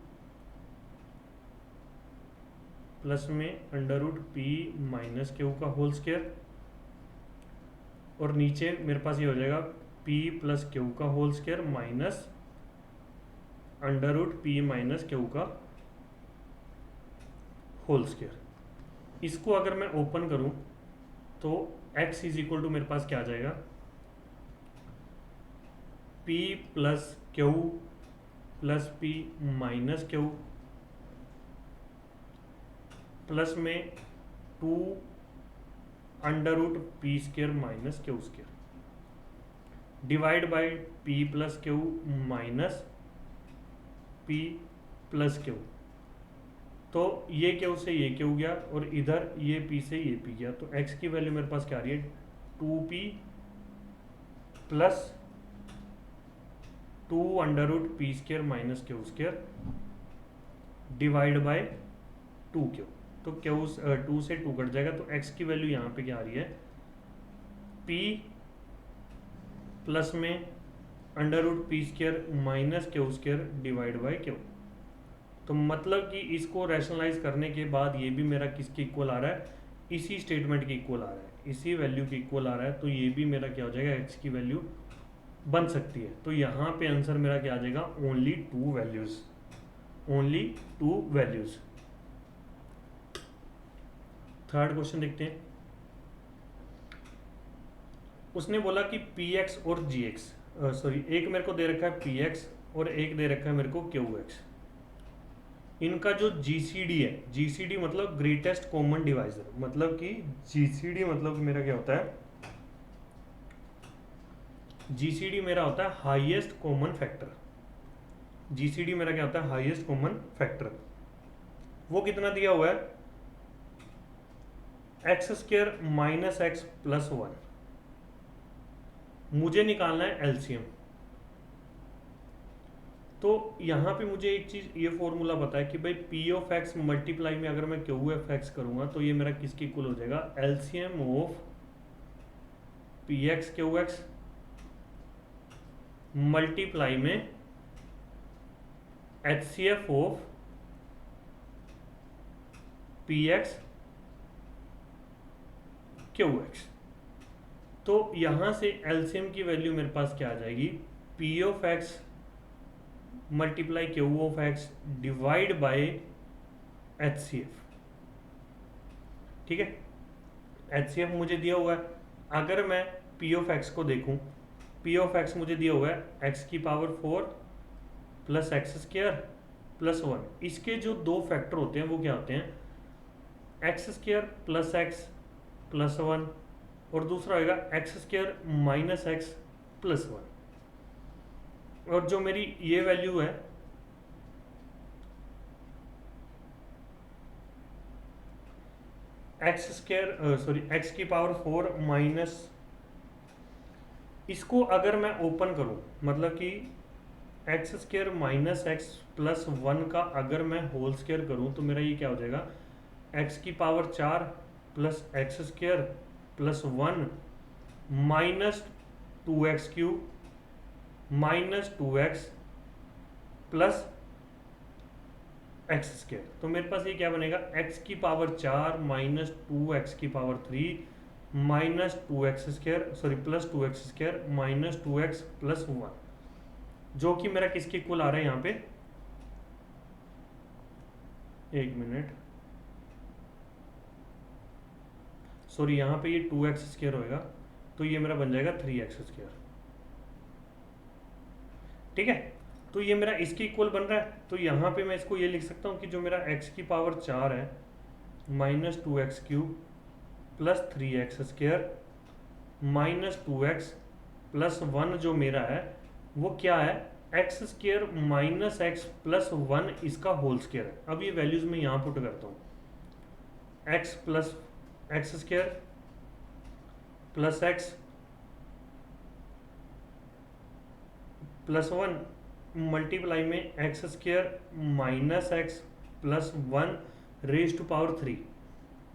plus में under root P minus Q का होल स्क्वायर, और नीचे मेरे पास ये हो जाएगा p प्लस क्यू का whole square minus under root P minus Q का होल स्क्वायर। इसको अगर मैं ओपन करूं तो x इज इक्वल टू मेरे पास क्या आ जाएगा, p plus Q plus p minus q plus में 2 under root p square minus q square divide by p plus Q minus p plus q. तो ये क्यू से ये क्यू गया और इधर ये p से ये p गया, तो x की वैल्यू मेरे पास क्या आ रही है, 2p plus 2 under root p square minus q square divide by 2q। तो क्यू 2 से 2 कट जाएगा, तो x की वैल्यू यहाँ पे क्या आ रही है, p प्लस में under root p square minus q square divide by q. तो मतलब कि इसको रैशनलाइज करने के बाद ये भी मेरा किसके इक्वल आ रहा है, इसी स्टेटमेंट के इक्वल आ रहा है, इसी वैल्यू के इक्वल आ रहा है। तो ये भी मेरा क्या हो जाएगा, x की वैल्यू बन सकती है। तो यहाँ पे आंसर मेरा क्या आ जाएगा, only 2 values, only 2 values. Third question देखते हैं। उसने बोला कि px और gx, सॉरी एक मेरे को दे रखा है px और एक दे रखा है मेरे को qx। इनका जो GCD है, GCD मतलब ग्रेटेस्ट कॉमन डिवाइजर, मतलब कि GCD मतलब मेरा क्या होता है, GCD मेरा होता है हाईएस्ट कॉमन फैक्टर। GCD मेरा क्या होता है, हाईएस्ट कॉमन फैक्टर। वो कितना दिया हुआ है, x square minus x plus 1। मुझे निकालना है एलसीएम। तो यहाँ पे मुझे एक चीज ये फॉर्मूला पता है कि भाई पी ऑफ एक्स मल्टीप्लाई में अगर मैं क्यू एफ एक्स करूंगा तो ये मेरा किसके इक्वल हो जाएगा, LCM of P X Q X multiply में H C F of P X Q X. तो यहां से एलसीएम की वैल्यू मेरे पास क्या आ जाएगी, p of x multiply q of x divide by h C f. ठीक है, एच सी एफ मुझे दिया हुआ है। अगर मैं पी ऑफ एक्स को देखूं, पी ऑफ एक्स मुझे दिया हुआ है एक्स की power 4 plus x square plus 1। इसके जो दो फैक्टर होते हैं वो क्या होते हैं, x square plus x plus 1 और दूसरा होगा x square minus x plus 1। और जो मेरी ये वैल्यू है एक्स स्क्वायर सॉरी एक्स की पावर 4 माइनस, इसको अगर मैं ओपन करूं मतलब कि x square minus x plus 1 का अगर मैं होल स्क्वायर करूं तो मेरा ये क्या हो जाएगा, एक्स की power 4 plus x square plus 1 minus 2x cube minus 2x plus x square. तो मेरे पास ये क्या बनेगा, x की पावर 4 माइनस 2x की power 3 minus 2x square sorry plus 2x square minus 2x plus 1, जो कि मेरा किसके इक्वल आ रहा है यहाँ पे, एक मिनट, सॉरी यहाँ पे ये 2x² होएगा, तो ये मेरा बन जाएगा 3x²। ठीक है, तो ये मेरा इसके इक्वल बन रहा है। तो यहाँ पे मैं इसको ये लिख सकता हूँ कि जो मेरा x की पावर 4 है -2x³ plus 3x² minus 2x plus 1 जो मेरा है वो क्या है, x² माइनस x प्लस 1 इसका होल स्क्वायर है। अब ये वैल्यूज मैं यहाँ पुट करता हूँ, x plus x² plus x plus 1 multiply में x² minus x plus 1 raise to power 3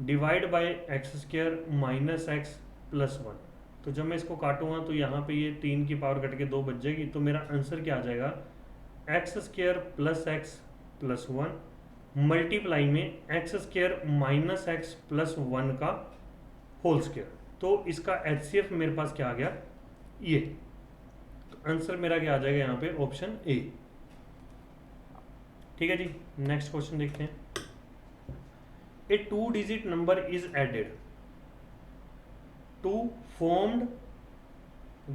divide by x² minus x plus 1। तो जब मैं इसको काटूंगा तो यहाँ पे ये 3 की पावर कट के 2 बच जाएगी। तो मेरा आंसर क्या आ जाएगा, x² plus x plus 1 multiply में x² माइनस x प्लस 1 का होल स्क्वायर। तो इसका HCF मेरे पास क्या आ गया, ये। तो आंसर मेरा क्या आ जाएगा यहाँ पे, ऑप्शन ए। ठीक है जी, नेक्स्ट क्वेश्चन देखते हैं। ए 2-digit number is added to formed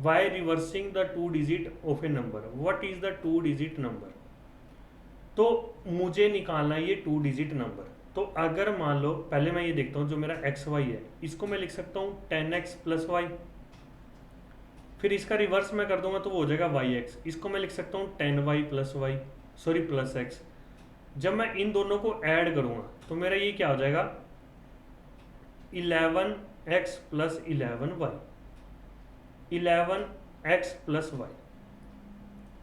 by reversing the 2-digit of a number. What is the 2-digit number? तो मुझे निकालना है ये 2-digit नंबर। तो अगर मान लो, पहले मैं ये देखता हूँ जो मेरा एक्स वाई है, इसको मैं लिख सकता हूँ 10x प्लस वाई, फिर इसका रिवर्स मैं कर दूंगा तो वो हो जाएगा yx। इसको मैं लिख सकता हूँ 10y plus y, sorry plus x। जब मैं इन दोनों को ऐड करूंगा तो मेरा ये क्या हो जाएगा, 11x plus 11y, 11x plus y।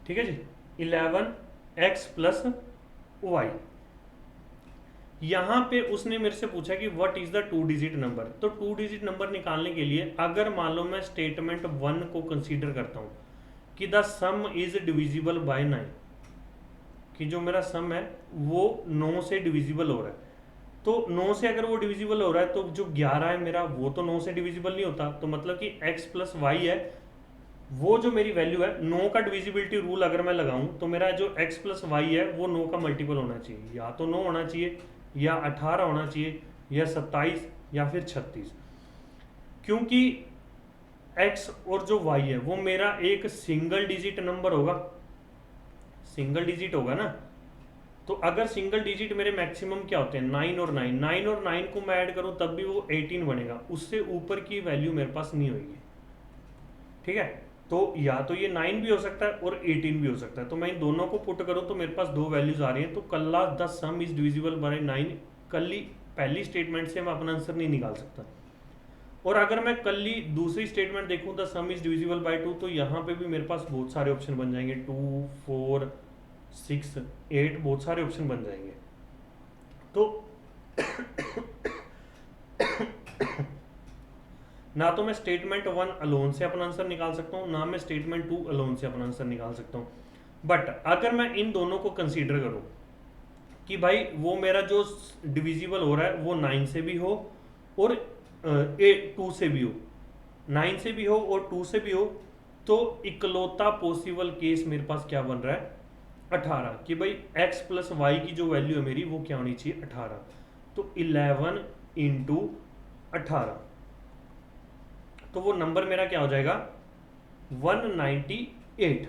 ठीक है जी, 11x प्लस y। यहां पे उसने मेरे से पूछा कि what is the 2-digit number. तो 2-digit नंबर निकालने के लिए अगर मान लो मैं स्टेटमेंट 1 को कंसीडर करता हूं कि the sum is divisible by 9, कि जो मेरा सम है वो 9 से डिविजिबल हो रहा है। तो 9 से अगर वो डिविजिबल हो रहा है तो जो 11 है मेरा वो तो 9 से डिविजिबल नहीं होता। तो मतलब कि x प्लस वाई है, वो जो मेरी वैल्यू है 9 का डिविजिबिलिटी रूल अगर मैं लगाऊं तो मेरा जो x प्लस वाई है वो 9 का मल्टीपल होना चाहिए, या तो 9 होना चाहिए, या 18 होना चाहिए, या 27, या फिर 36। क्योंकि x और जो y है वो मेरा एक सिंगल डिजिट नंबर होगा, सिंगल डिजिट होगा ना। तो अगर सिंगल डिजिट मेरे मैक्सिमम क्या होते हैं, 9 और 9, 9 और 9 को मैं ऐड करूं तब भी वो 18 बनेगा, उससे ऊपर की वैल्यू मेरे पास नहीं होगी। ठीक है, तो या तो ये 9 भी हो सकता है और 18 भी हो सकता है। तो मैं इन दोनों को पुट करूं तो मेरे पास दो वैल्यूज आ रही हैं। तो कल्ला the sum is divisible by 9, कल्ली पहली स्टेटमेंट से मैं अपना आंसर नहीं निकाल सकता। और अगर मैं कल्ली दूसरी स्टेटमेंट देखूं the sum is divisible bye 2, तो यहाँ पे भी मेरे पास बहुत सारे ऑप्शन बन जाएंगे, 2, 4, 6, 8, बहुत सारे ऑप्शन बन जाएंगे। तो ना तो मैं स्टेटमेंट 1 अलोन से अपना आंसर निकाल सकता हूँ, ना मैं स्टेटमेंट 2 अलोन से अपना आंसर निकाल सकता हूँ। बट अगर मैं इन दोनों को कंसीडर करूँ कि भाई वो मेरा जो डिविजिबल हो रहा है वो 9 से भी हो और 2 से भी हो, 9 से भी हो और 2 से भी हो, तो इकलौता पॉसिबल केस मेरे पास क्या बन रहा है, 18, कि भाई x प्लस वाई की जो वैल्यू है मेरी वो क्या होनी चाहिए, 18। तो 11 इंटू 18, तो वो नंबर मेरा क्या हो जाएगा, 198।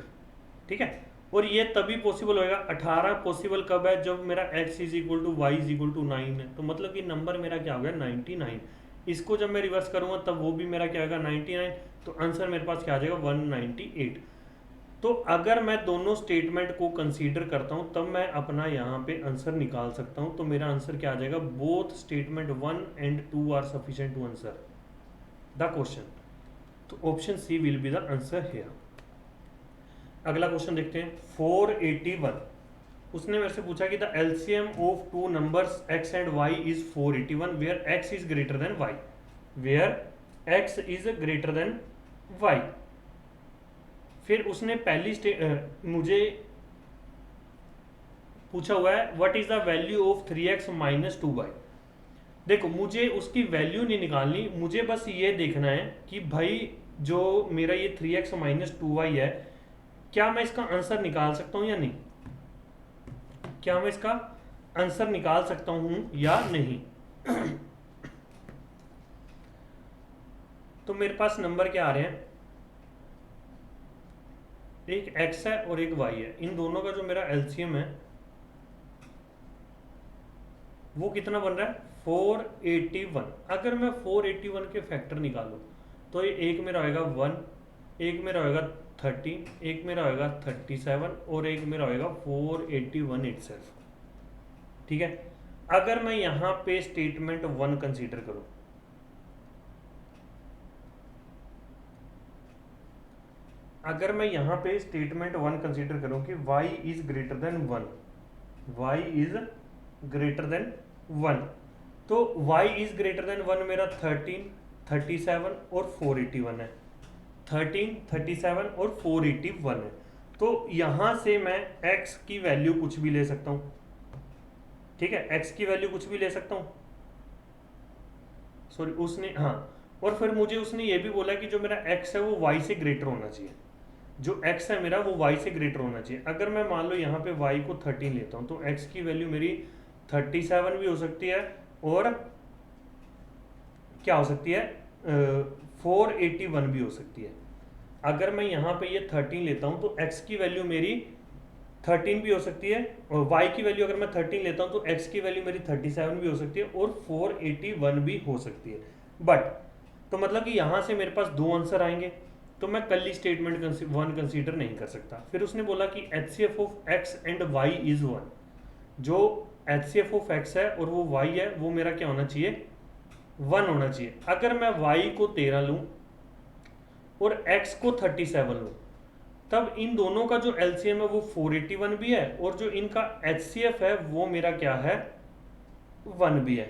ठीक है, और ये तभी पॉसिबल होएगा, 18 पॉसिबल कब है, जब मेरा x is equal to y is equal to 9 है। तो मतलब कि नंबर मेरा क्या हो गया, 99। इसको जब मैं रिवर्स करूंगा तब वो भी मेरा क्या होगा, 99। तो आंसर मेरे पास क्या आ जाएगा, 198। तो अगर मैं दोनों स्टेटमेंट को कंसीडर करता हूं तब मैं अपना यहाँ पे आंसर निकाल सकता हूं। तो मेरा आंसर क्या आ जाएगा, both statement 1 and 2 are sufficient to answer the question. तो option C will be the answer here. अगला क्वेश्चन देखते हैं, 481। उसने मेरे से पूछा कि the LCM of two numbers x and y is 481 where x is greater than y, where x is greater than y। फिर उसने पहली मुझे पूछा हुआ है what is the value of 3x minus 2y। देखो मुझे उसकी वैल्यू नहीं निकालनी, मुझे बस ये देखना है कि भाई जो मेरा ये 3x माइनस 2y है, क्या मैं इसका आंसर निकाल सकता हूं या नहीं, क्या मैं इसका आंसर निकाल सकता हूं या नहीं। तो मेरे पास नंबर क्या आ रहे हैं, एक x है और एक y है, इन दोनों का जो मेरा एलसीएम है वो कितना बन रहा है 481। अगर मैं 481 के फैक्टर निकालूं तो ये एक मेरा होएगा 1, एक मेरा होएगा 13, एक मेरा होएगा 37 और एक मेरा होएगा 481 इटसेल्फ। ठीक है, अगर मैं यहां पे स्टेटमेंट 1 कंसीडर करूं, अगर मैं यहां पे स्टेटमेंट 1 कंसीडर करूं कि y is greater then 1, y is greater then 1, तो y इज ग्रेटर देन 1 मेरा 13, 37 और 481 है, 13, 37 और 481 है। तो यहां से मैं x की वैल्यू कुछ भी ले सकता हूं। ठीक है, x की वैल्यू कुछ भी ले सकता हूं, सॉरी उसने, हाँ, और फिर मुझे उसने ये भी बोला कि जो मेरा x है वो y से ग्रेटर होना चाहिए, जो x है मेरा वो y से ग्रेटर होना चाहिए। अगर मैं मान लो यहाँ पे y को 13 लेता हूँ तो x की वैल्यू मेरी 37 भी हो सकती है और क्या हो सकती है 481 भी हो सकती है। अगर मैं यहाँ पे ये 13 लेता हूँ तो x की वैल्यू मेरी 13 भी हो सकती है, और y की वैल्यू अगर मैं 13 लेता हूँ तो x की वैल्यू मेरी 37 भी हो सकती है और 481 भी हो सकती है। बट तो मतलब कि यहाँ से मेरे पास दो आंसर आएंगे, तो मैं कल ही स्टेटमेंट 1 कंसीडर नहीं कर सकता। फिर उसने बोला कि HCF of x and y is 1, जो HCF ऑफ x है और वो y है वो मेरा क्या होना चाहिए 1 होना चाहिए। अगर मैं y को 13 लूं और x को 37 लूं, तब इन दोनों का जो LCM है वो 481 भी है और जो इनका HCF है वो मेरा क्या है 1 भी है।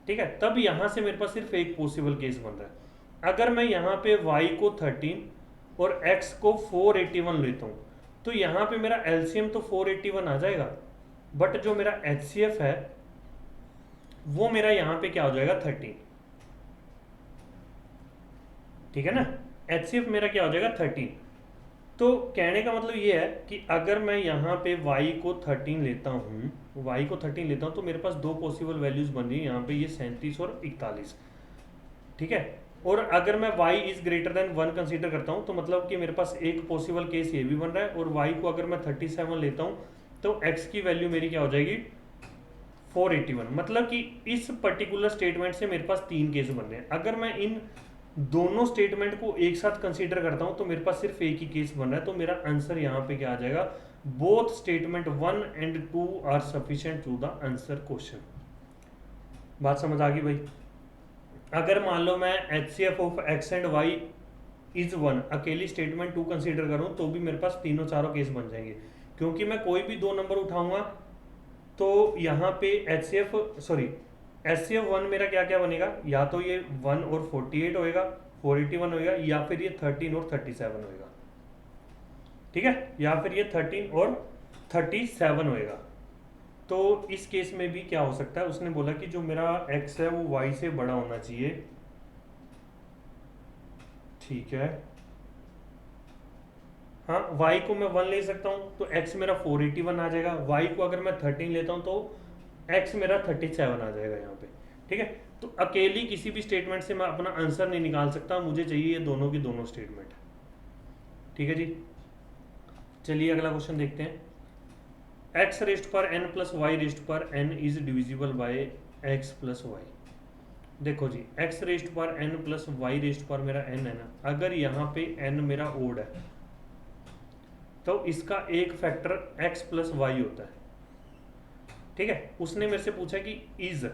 ठीक है, तब यहां से मेरे पास सिर्फ एक पॉसिबल केस बन रहा है। अगर मैं यहाँ पे y को 13 और x को 481 लेता हूँ तो यहाँ पे मेरा LCM तो 481 आ जाएगा, बट जो मेरा HCF है वो मेरा यहाँ पे क्या हो जाएगा 13। ठीक है ना, HCF मेरा क्या हो जाएगा 13। तो कहने का मतलब ये है कि अगर मैं यहाँ पे y को 13 लेता हूँ, y को 13 लेता हूँ तो मेरे पास दो पॉसिबल वैल्यूज बन रही है यहाँ पे, ये 37 और 41। ठीक है, और अगर मैं y is greater then 1 consider करता हूँ तो मतलब कि मेरे पास एक पॉसिबल केस ये भी बन रहा है, और y को अगर मैं 37 लेता हूँ तो x की वैल्यू मेरी क्या हो जाएगी 481। मतलब कि इस पर्टिकुलर स्टेटमेंट से मेरे पास तीन केस बन रहे हैं। अगर मैं इन दोनों स्टेटमेंट को एक साथ कंसीडर करता हूं तो मेरे पास सिर्फ एक ही केस बन रहा है, तो मेरा आंसर यहां पे क्या आ जाएगा, both statement 1 and 2 are sufficient to the answer question. बात समझ आ गई भाई। अगर मान लो मैं HCF of x and y is 1 अकेली स्टेटमेंट 2 कंसीडर करूं तो भी मेरे पास तीनों चारों केस बन जाएंगे, क्योंकि मैं कोई भी दो नंबर उठाऊंगा तो यहाँ पे HCF 1 मेरा क्या क्या बनेगा, या तो ये 1 और 48 होएगा, 481 होएगा, या फिर ये 13 और 37 होएगा। ठीक है, या फिर ये 13 और 37 होएगा। तो इस केस में भी क्या हो सकता है, उसने बोला कि जो मेरा x है वो y से बड़ा होना चाहिए। ठीक है, हाँ, y को मैं 1 ले सकता हूँ तो x मेरा 481 आ जाएगा, y को अगर मैं 13 लेता हूँ तो x मेरा 37 आ जाएगा यहाँ पे। ठीक है, तो अकेली किसी भी स्टेटमेंट से मैं अपना आंसर नहीं निकाल सकता, मुझे चाहिए ये दोनों की दोनों स्टेटमेंट। ठीक है जी, चलिए अगला क्वेश्चन देखते हैं। x रेस्ट पर n प्लस वाई रेस्ट पर n is divisible by x plus y. देखो जी, x रेस्ट पर n प्लस वाई रेस्ट पर मेरा n है ना, अगर यहाँ पे n मेरा ओड है तो इसका एक फैक्टर x प्लस वाई होता है। ठीक है, उसने मेरे से पूछा कि इज,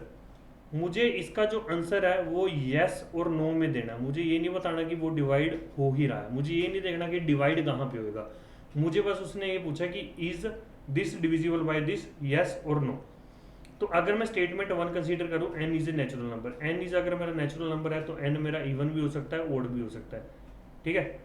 मुझे इसका जो आंसर है वो यस और नो में देना। मुझे ये नहीं बताना कि वो डिवाइड हो ही रहा है, मुझे ये नहीं देखना कि डिवाइड कहाँ पे होएगा, मुझे बस उसने ये पूछा कि is this divisible by this, yes और नो। तो अगर मैं स्टेटमेंट 1 कंसीडर करूं, n is a natural number, n is अगर मेरा नेचुरल नंबर है तो n मेरा इवन भी हो सकता है, ओड भी हो सकता है। ठीक है,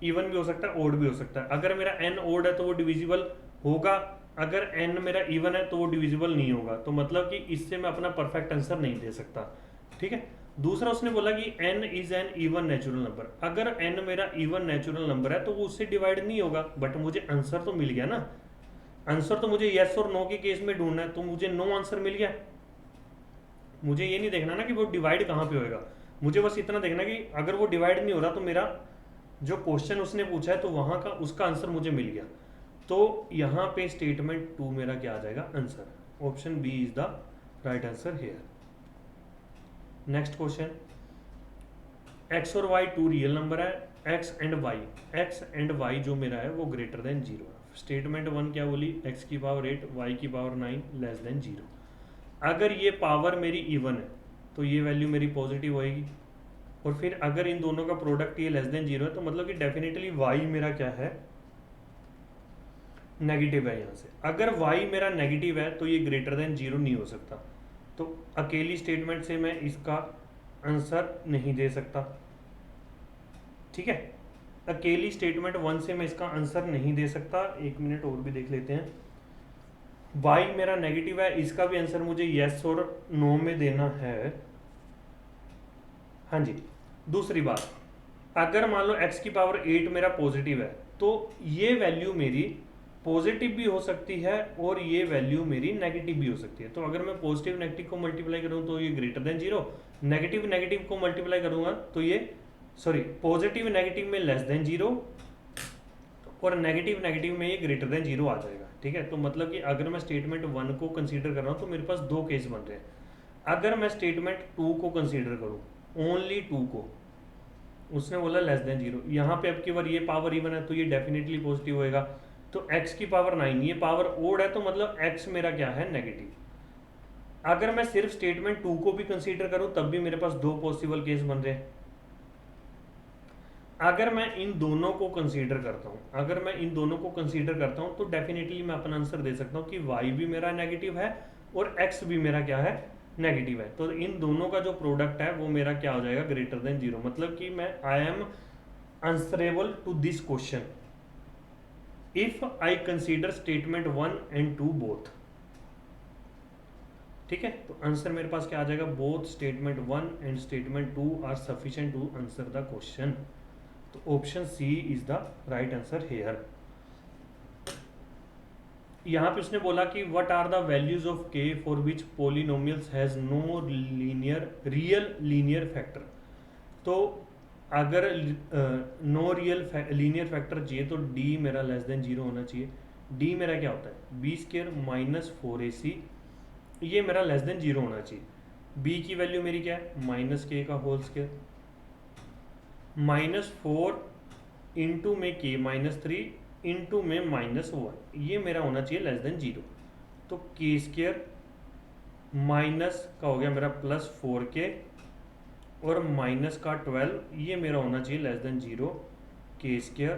इवन भी हो सकता है, ओड भी हो सकता है। अगर मेरा n ओड है तो वो डिविजिबल होगा, अगर n मेरा इवन है तो वो डिविजिबल नहीं होगा। तो मतलब कि इससे मैं अपना परफेक्ट आंसर नहीं दे सकता। ठीक है, दूसरा उसने बोला कि n is an even natural number, अगर n मेरा इवन नेचुरल नंबर है तो वो उससे डिवाइड नहीं होगा, बट मुझे आंसर तो मिल गया ना। आंसर तो मुझे यस और नो के केस में ढूंढना है, तो मुझे नो आंसर मिल गया। मुझे ये नहीं देखना ना कि वो डिवाइड कहाँ पे होएगा, मुझे बस इतना देखना कि अगर वो डिवाइड नहीं हो रहा तो मेरा जो क्वेश्चन उसने पूछा है तो वहां का उसका आंसर मुझे मिल गया। तो यहाँ पे स्टेटमेंट 2 मेरा क्या आ जाएगा answer, option b is the right answer here. Next question, x और वाई टू रियल नंबर है, एक्स एंड वाई जो मेरा है वो ग्रेटर देन 0 है। स्टेटमेंट 1 क्या बोली, एक्स की पावर 8 वाई की पावर 9 लेस देन 0। अगर ये पावर मेरी इवन है तो ये वैल्यू मेरी पॉजिटिव होएगी, और फिर अगर इन दोनों का प्रोडक्ट ये लेस देन 0 है तो मतलब कि डेफिनेटली वाई मेरा क्या है, नेगेटिव है। यहाँ से अगर वाई मेरा नेगेटिव है तो ये ग्रेटर देन 0 नहीं हो सकता, तो अकेली स्टेटमेंट से मैं इसका आंसर नहीं दे सकता। ठीक है, अकेली स्टेटमेंट 1 से मैं इसका आंसर नहीं दे सकता। एक मिनट और भी देख लेते हैं। वाई मेरा नेगेटिव है, इसका भी आंसर मुझे यस और नो में देना है। हाँ जी, दूसरी बात, अगर मान लो x की पावर 8 मेरा पॉजिटिव है तो ये वैल्यू मेरी पॉजिटिव भी हो सकती है और ये वैल्यू मेरी नेगेटिव भी हो सकती है। तो अगर मैं पॉजिटिव नेगेटिव को मल्टीप्लाई करूँ तो ये ग्रेटर देन 0, नेगेटिव नेगेटिव को मल्टीप्लाई करूंगा तो ये पॉजिटिव नेगेटिव में लेस देन 0 और नेगेटिव नेगेटिव में ये ग्रेटर देन 0 आ जाएगा। ठीक है, तो मतलब कि अगर मैं स्टेटमेंट 1 को कंसीडर कर रहा हूँ तो मेरे पास दो केस बन रहे हैं। अगर मैं स्टेटमेंट 2 को कंसीडर करूँ, ओनली 2 को, उसने बोला लेस देन 0, यहाँ पे अब की बार ये पावर इवन है तो ये डेफिनेटली पॉजिटिव होएगा। तो x की पावर 9 ये पावर ओड है तो मतलब x मेरा क्या है, नेगेटिव। अगर मैं सिर्फ स्टेटमेंट 2 को भी कंसीडर करूं तब भी मेरे पास दो पॉसिबल केस बन रहे हैं। अगर मैं इन दोनों को कंसीडर करता हूं तो डेफिनेटली मैं अपना आंसर दे सकता हूं कि y भी मेरा नेगेटिव है और x भी मेरा क्या है, नेगेटिव है। तो इन दोनों का जो प्रोडक्ट है वो मेरा क्या हो जाएगा, ग्रेटर देन 0। मतलब कि मैं I am answerable to this question if I consider statement 1 and 2 both. ठीक है, तो आंसर मेरे पास क्या आ जाएगा, both statement 1 and statement 2 are sufficient to answer the question. तो option C is the right answer here. यहाँ पे उसने बोला कि what are the values of K for which polynomials has no real linear factor. तो अगर no real linear factor चाहिए तो डी मेरा लेस देन 0 होना चाहिए। डी मेरा क्या होता है, बी स्क्र माइनस 4ac, ये मेरा लेस देन 0 होना चाहिए। बी की वैल्यू मेरी क्या है, माइनस के का होल स्क्र, -4 इंटू में के -3 इंटू में -1, ये मेरा होना चाहिए लेस देन 0। तो के स्क्र माइनस का हो गया मेरा +4k और माइनस का 12, ये मेरा होना चाहिए लेस देन 0। के स्क्र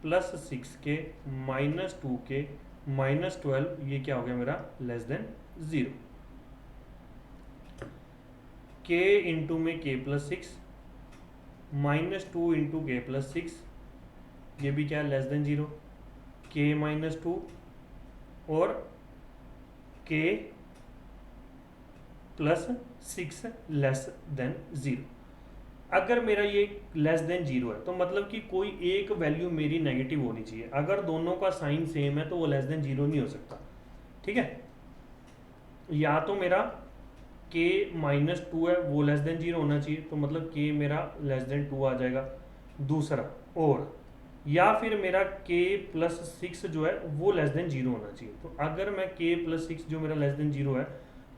+6k -2k -12, ये क्या हो गया मेरा लेस देन 0। k इंटू में k+6 -2 इंटू k+6, ये भी क्या है लेस देन 0। k -2 और k +6 लेस देन 0। अगर मेरा ये लेस देन 0 है तो मतलब कि कोई एक वैल्यू मेरी नेगेटिव होनी चाहिए। अगर दोनों का साइन सेम है तो वो लेस देन 0 नहीं हो सकता। ठीक है, या तो मेरा k -2 है वो लेस देन 0 होना चाहिए, तो मतलब k मेरा लेस देन 2 आ जाएगा दूसरा, और या फिर मेरा k +6 जो है वो लेस देन 0 होना चाहिए। तो अगर मैं k +6 जो मेरा लेस देन 0 है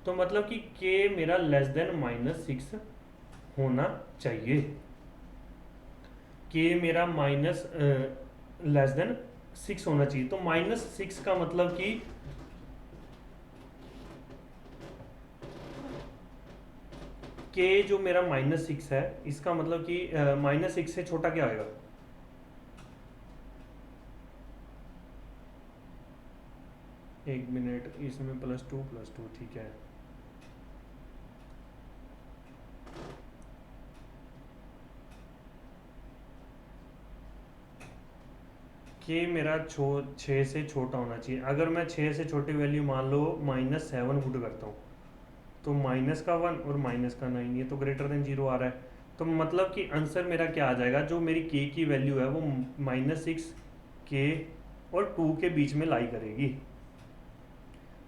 तो मतलब कि k मेरा लेस देन -6 होना चाहिए। k मेरा लेस देन 6 होना चाहिए। तो -6 का मतलब कि k जो मेरा -6 है इसका मतलब कि -6 से छोटा क्या होगा, एक मिनट, इसमें +2 ठीक है। k मेरा 6 से छोटा होना चाहिए। अगर मैं 6 से छोटी वैल्यू मान लो -7 पुट करता हूँ तो -1 और -9, ये तो ग्रेटर देन 0 आ रहा है। तो मतलब कि आंसर मेरा क्या आ जाएगा, जो मेरी k की वैल्यू है वो -6 k और 2 के बीच में लाई करेगी।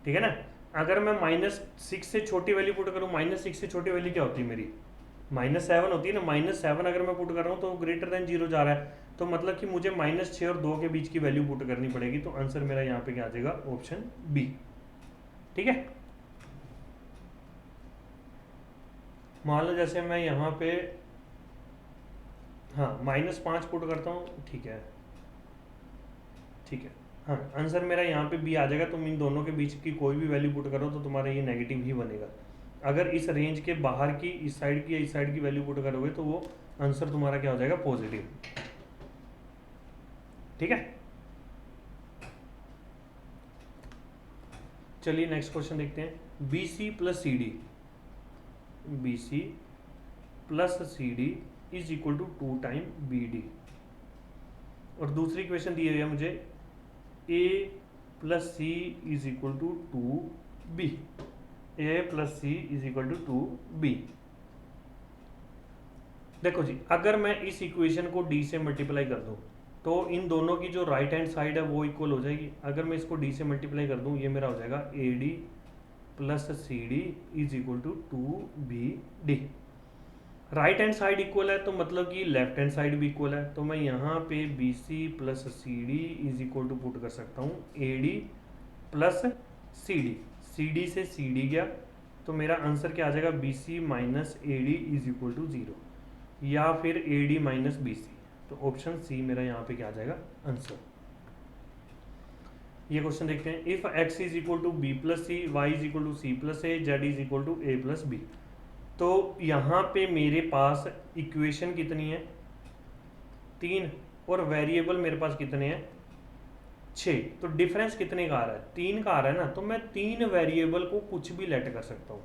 ठीक है ना, अगर मैं -6 से छोटी वैल्यू पुट करूँ, -6 से छोटी वैल्यू क्या होती है मेरी, -7 होती है ना, -7 अगर मैं पुट कर रहा हूँ तो ग्रेटर देन 0 जा रहा है, तो मतलब कि मुझे -6 और 2 के बीच की वैल्यू पुट करनी पड़ेगी। तो आंसर मेरा यहाँ पे क्या आ जाएगा, ऑप्शन बी। ठीक है, मान लो जैसे मैं यहाँ पे हाँ -5 पुट करता हूँ, ठीक है ठीक है, हाँ आंसर मेरा यहाँ पे बी आ जाएगा। तुम इन दोनों के बीच की कोई भी वैल्यू पुट करो तो तुम्हारा ये नेगेटिव ही बनेगा। अगर इस रेंज के बाहर की इस साइड की या इस साइड की वैल्यू पुट करोगे तो वो आंसर तुम्हारा क्या हो जाएगा, पॉजिटिव। ठीक है, चलिए नेक्स्ट क्वेश्चन देखते हैं। B C plus C D, B C plus C D is equal to 2 time B D. और दूसरी क्वेश्चन दी हुई है मुझे A plus C is equal to 2b, A plus C is equal to 2b। देखो जी, अगर मैं इस इक्वेशन को d से मल्टीप्लाई कर दूं तो इन दोनों की जो राइट हैंड साइड है वो इक्वल हो जाएगी। अगर मैं इसको d से मल्टीप्लाई कर दूं, ये मेरा हो जाएगा a d plus C D is equal to 2bd। Right hand side equal है तो मतलब कि लेफ्ट हैंड साइड भी इक्वल है, तो मैं यहाँ पे b C plus C D is equal to put कर सकता हूँ a d plus C d. C d से सी डी गया तो मेरा आंसर क्या आ जाएगा, b c minus a d is equal to 0, या फिर a d minus b c. तो ऑप्शन सी मेरा यहाँ पे क्या आ जाएगा, आंसर। ये क्वेश्चन देखते हैं। If x is equal to b plus c, y is equal to c plus a, z is equal to a plus b. तो यहाँ पे मेरे पास इक्वेशन कितनी है, 3, और वेरिएबल मेरे पास कितने हैं, 6। तो डिफरेंस कितने का आ रहा है, 3 का आ रहा है ना। तो मैं 3 वेरिएबल को कुछ भी लेट कर सकता हूँ,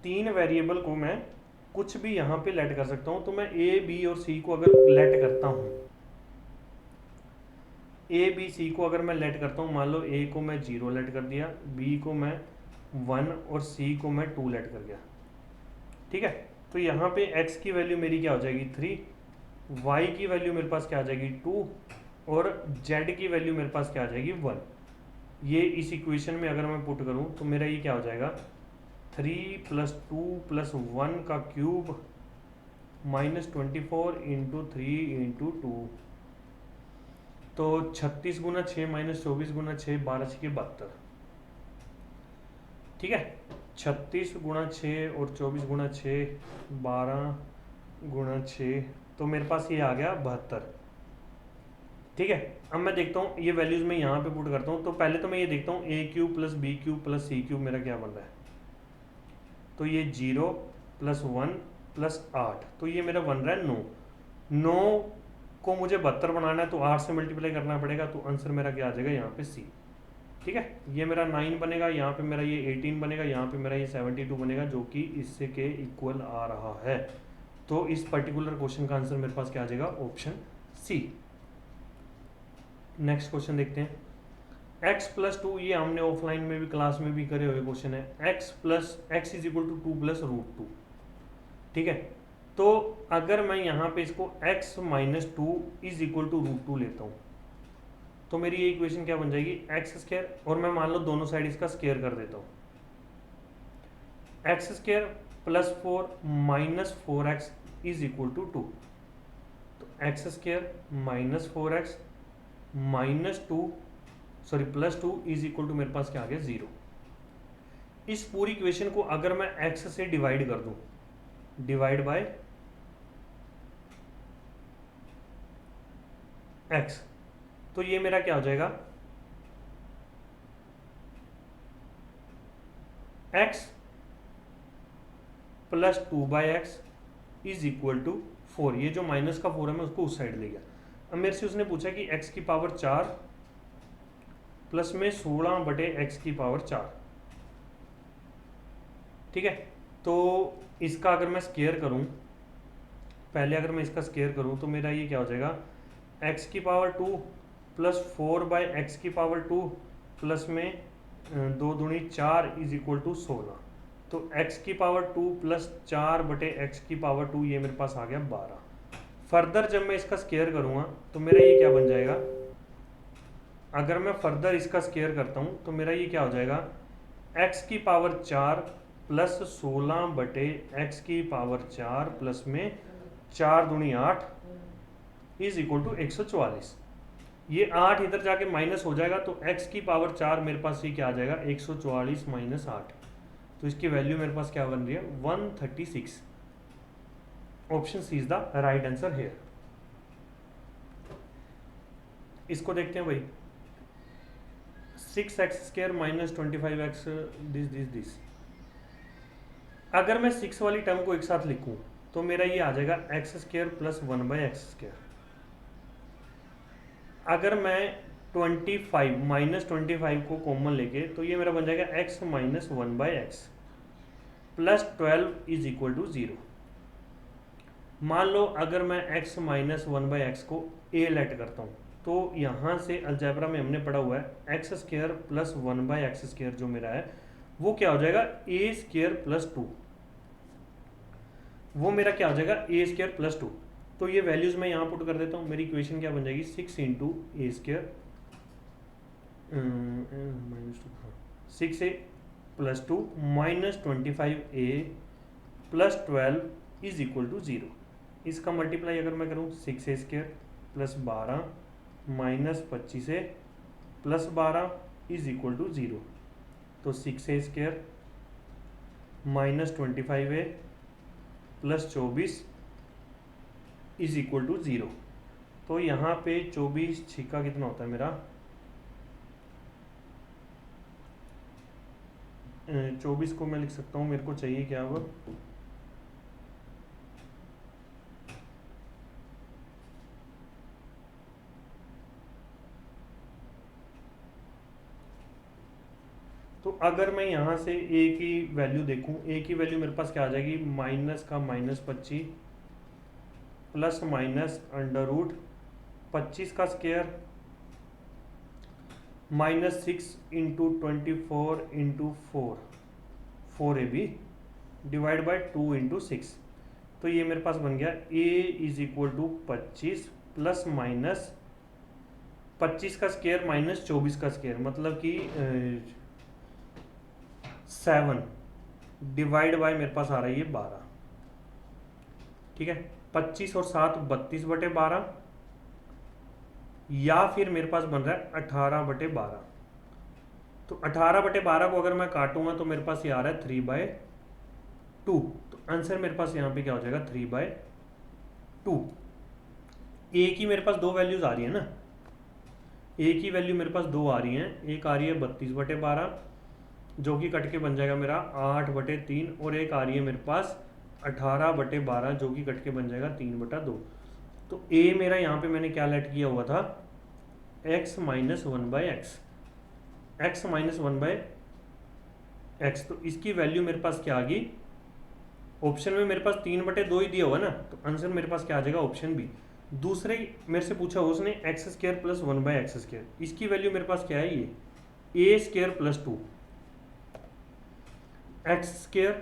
3 वेरिएबल को मैं कुछ भी यहाँ पे लेट कर सकता हूँ। तो मैं ए बी और सी को अगर लेट करता हूँ, ए बी सी को अगर मैं लेट करता हूँ, मान लो ए को मैं 0 लेट कर दिया, बी को मैं 1 और सी को मैं 2 लेट कर गया। ठीक है, तो यहाँ पे x की वैल्यू मेरी क्या हो जाएगी 3, y की वैल्यू मेरे पास क्या आ जाएगी 2, और z की वैल्यू मेरे पास क्या आ जाएगी 1। ये इस इक्वेशन में अगर मैं पुट करूँ तो मेरा ये क्या हो जाएगा, 3 + 2 + 1 का क्यूब -24 × 3 × 2। तो 36 गुना 6 -24 गुना 6, 12 6 72। ठीक है, 36 गुणा 6 और 24 गुणा 6, 12 गुणा 6, तो मेरे पास ये आ गया 72। ठीक है, अब मैं देखता हूँ ये वैल्यूज मैं यहाँ पे पुट करता हूँ। तो पहले तो मैं ये देखता हूँ A cube plus B cube plus C cube मेरा क्या बन रहा है। तो ये 0 + 1 + 8, तो ये मेरा बन रहा है 9। 9 को मुझे 72 बनाना है तो 8 से मल्टीप्लाई करना पड़ेगा। तो आंसर मेरा क्या आ जाएगा यहाँ पे सी। ठीक है, ये मेरा 9 बनेगा, यहाँ पे मेरा ये 18 बनेगा, यहाँ पे मेरा ये 72 बनेगा, जो कि इससे के इक्वल आ रहा है। तो इस पर्टिकुलर क्वेश्चन का आंसर मेरे पास क्या आ जाएगा, ऑप्शन सी। नेक्स्ट क्वेश्चन देखते हैं। x + 2, ये हमने ऑफलाइन में भी क्लास में भी करे हुए क्वेश्चन है। x = 2 + √2। ठीक है, तो अगर मैं यहाँ पे इसको x - 2 = √2 लेता हूँ तो मेरी ये इक्वेशन क्या बन जाएगी, x², और मैं मान लो दोनों साइड इसका स्क्वायर कर देता हूँ। x² + 4 - 4x = 2। तो x² - 4x + 2 = मेरे पास क्या आ गया 0। इस पूरी इक्वेशन को अगर मैं x से डिवाइड कर दूं, डिवाइड बाय x, तो ये मेरा क्या हो जाएगा, x + 2/x = 4। ये जो माइनस का 4 है मैं उसको उस साइड ले गया। अब मेरे से उसने पूछा कि x की पावर 4 प्लस में 16/x की पावर 4। ठीक है, तो इसका अगर मैं स्क्वायर करूं, पहले अगर मैं इसका स्क्वायर करूं तो मेरा ये क्या हो जाएगा, x की पावर 2 प्लस 4/x की पावर 2 प्लस में 2 दूनी 4 = 16। तो x की पावर 2 प्लस 4/x की पावर 2, ये मेरे पास आ गया 12। फर्दर जब मैं इसका स्क्वायर करूँगा तो मेरा ये क्या बन जाएगा, अगर मैं फर्दर इसका स्क्वायर करता हूँ तो मेरा ये क्या हो जाएगा, x की पावर 4 प्लस 16 बटे एक्स की पावर 4 प्लस में 4 दूनी 8 इज इक्वल टू 144। ये 8 इधर जाके माइनस हो जाएगा तो x की पावर 4 मेरे पास ये क्या आ जाएगा 144 माइनस 8, तो इसकी वैल्यू मेरे पास क्या बन रही है 136। Option C is the right answer here. इसको देखते हैं भाई, 6x² माइनस 25x दिस। अगर मैं 6 वाली टर्म को एक साथ लिखूं तो मेरा ये आ जाएगा x² प्लस 1/x²। अगर मैं 25 माइनस 25 को कॉमन लेके तो ये मेरा बन जाएगा x minus 1/x plus 12 is equal to 0। मान लो अगर मैं x माइनस 1/x को a लेट करता हूँ तो यहाँ से अलजेब्रा में हमने पढ़ा हुआ है x² प्लस 1/x² जो मेरा है वो क्या हो जाएगा a² प्लस 2, वो मेरा क्या हो जाएगा a² प्लस 2। तो ये वैल्यूज मैं यहाँ पुट कर देता हूँ, मेरी इक्वेशन क्या बन जाएगी 6 into a²6a plus 2 minus 25a plus 12 is equal to 0। इसका मल्टीप्लाई अगर मैं करूँ 6a² plus 12 minus 25a plus 12 is equal to 0, तो 6a² minus 25a plus 24 is equal to 0। तो यहाँ पे 24 छिक्का कितना होता है मेरा 24 को मैं लिख सकता हूँ, मेरे को चाहिए क्या वो तो अगर मैं यहाँ से a की वैल्यू देखूँ, a की वैल्यू मेरे पास क्या आ जाएगी माइनस का minus 25 plus minus under root 25 का square minus 6 into 24 into 4ab divide by 2 into 6। तो ये मेरे पास बन गया a is equal to 25 plus minus 25 का स्क्वायर माइनस 24 का स्क्वायर, मतलब कि 7 डिवाइड बाय मेरे पास आ रहा है ये 12। ठीक है, 25 और 7 32/12 या फिर मेरे पास बन रहा है 18/12। तो 18/12 को अगर मैं काटूंगा तो मेरे पास ये आ रहा है 3/2। तो आंसर मेरे पास यहाँ पे क्या हो जाएगा 3/2। ए की मेरे पास दो वैल्यूज आ रही है ना, ए की वैल्यू मेरे पास दो आ रही हैं, एक आ रही है 32/12 जो कि कट के बन जाएगा मेरा 8/3, और एक आ रही है मेरे पास 18/12 जो कि कट के बन जाएगा 3/2। तो ए मेरा यहाँ पे मैंने क्या लेट किया हुआ था x minus 1/x, x minus 1/x। तो इसकी वैल्यू मेरे पास क्या आ गई, ऑप्शन में मेरे पास 3/2 ही दिया हुआ ना, तो आंसर मेरे पास क्या आ जाएगा ऑप्शन बी। दूसरे मेरे से पूछा उसने x² प्लस 1/x², इसकी वैल्यू मेरे पास क्या है ये a² plus 2 x²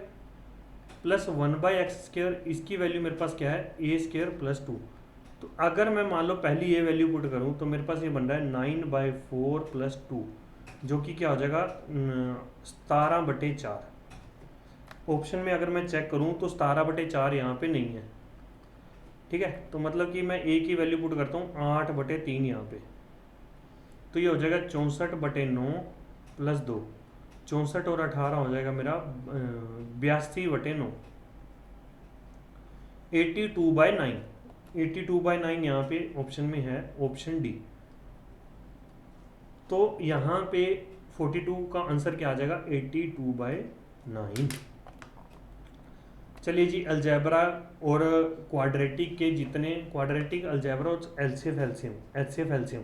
plus 1/x², इसकी वैल्यू मेरे पास क्या है a² प्लस 2। तो अगर मैं मान लो पहली ये वैल्यू पुट करूं तो मेरे पास ये बन रहा है 9/4 प्लस 2 जो कि क्या हो जाएगा 17/4। ऑप्शन में अगर मैं चेक करूं तो 17/4 यहाँ पे नहीं है। ठीक है, तो मतलब कि मैं a की वैल्यू पुट करता हूँ 8/3 यहाँ पे, तो ये हो जाएगा 64/9 प्लस 2, 64 और 18 हो जाएगा मेरा 82/9, 82/9। 82/9 यहाँ पे ऑप्शन में है, ऑप्शन डी। तो यहाँ पे 42 का आंसर क्या आ जाएगा 82/9। चलिए जी, अलजेब्रा और क्वाड्रेटिक के जितने क्वाड्रेटिक अलजेब्रा और एलसीएम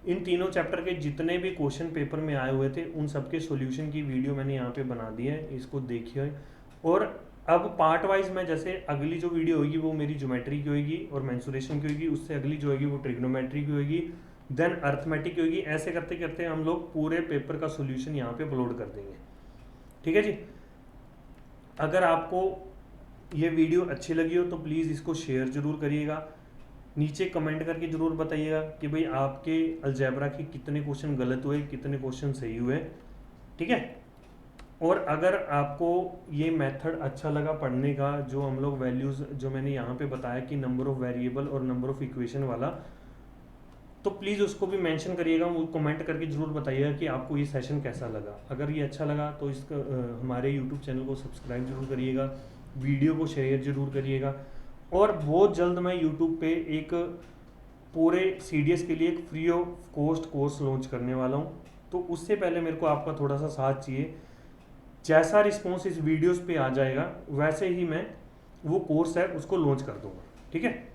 इन तीनों चैप्टर के जितने भी क्वेश्चन पेपर में आए हुए थे उन सबके सॉल्यूशन की वीडियो मैंने यहाँ पे बना दी है, इसको देखिए। और अब पार्ट वाइज में जैसे अगली जो वीडियो होगी वो मेरी ज्योमेट्री की होगी और मेंसुरेशन की होगी, उससे अगली जो होगी वो ट्रिग्नोमेट्री की होगी, देन अर्थमेटिक की होगी। ऐसे करते करते हम लोग पूरे पेपर का सॉल्यूशन यहाँ पे अपलोड कर देंगे। ठीक है जी, अगर आपको ये वीडियो अच्छी लगी हो तो प्लीज़ इसको शेयर ज़रूर करिएगा, नीचे कमेंट करके ज़रूर बताइएगा कि भाई आपके अलजेब्रा के कितने क्वेश्चन गलत हुए, कितने क्वेश्चन सही हुए। ठीक है, और अगर आपको ये मेथड अच्छा लगा पढ़ने का, जो हम लोग वैल्यूज़ जो मैंने यहाँ पे बताया कि नंबर ऑफ़ वेरिएबल और नंबर ऑफ़ इक्वेशन वाला, तो प्लीज़ उसको भी मेंशन करिएगा, वो कमेंट करके ज़रूर बताइएगा कि आपको ये सेशन कैसा लगा। अगर ये अच्छा लगा तो इसका हमारे यूट्यूब चैनल को सब्सक्राइब जरूर करिएगा, वीडियो को शेयर जरूर करिएगा। और बहुत जल्द मैं यूट्यूब पे एक पूरे CDS के लिए एक free of cost course launch करने वाला हूँ। तो उससे पहले मेरे को आपका थोड़ा सा साथ चाहिए। जैसा रिस्पॉन्स इस वीडियोस पे आ जाएगा वैसे ही मैं वो कोर्स है उसको लॉन्च कर दूंगा, ठीक है।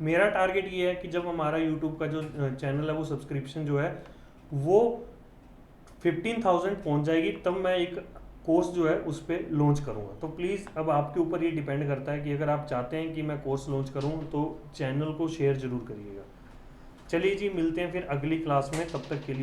मेरा टारगेट ये है कि जब हमारा यूट्यूब का जो चैनल है वो सब्सक्रिप्शन जो है वो 15,000 पहुंच जाएगी, तब मैं एक कोर्स जो है उस पर लॉन्च करूंगा। तो प्लीज़ अब आपके ऊपर ये डिपेंड करता है कि अगर आप चाहते हैं कि मैं कोर्स लॉन्च करूं तो चैनल को शेयर ज़रूर करिएगा। चलिए जी, मिलते हैं फिर अगली क्लास में, तब तक के लिए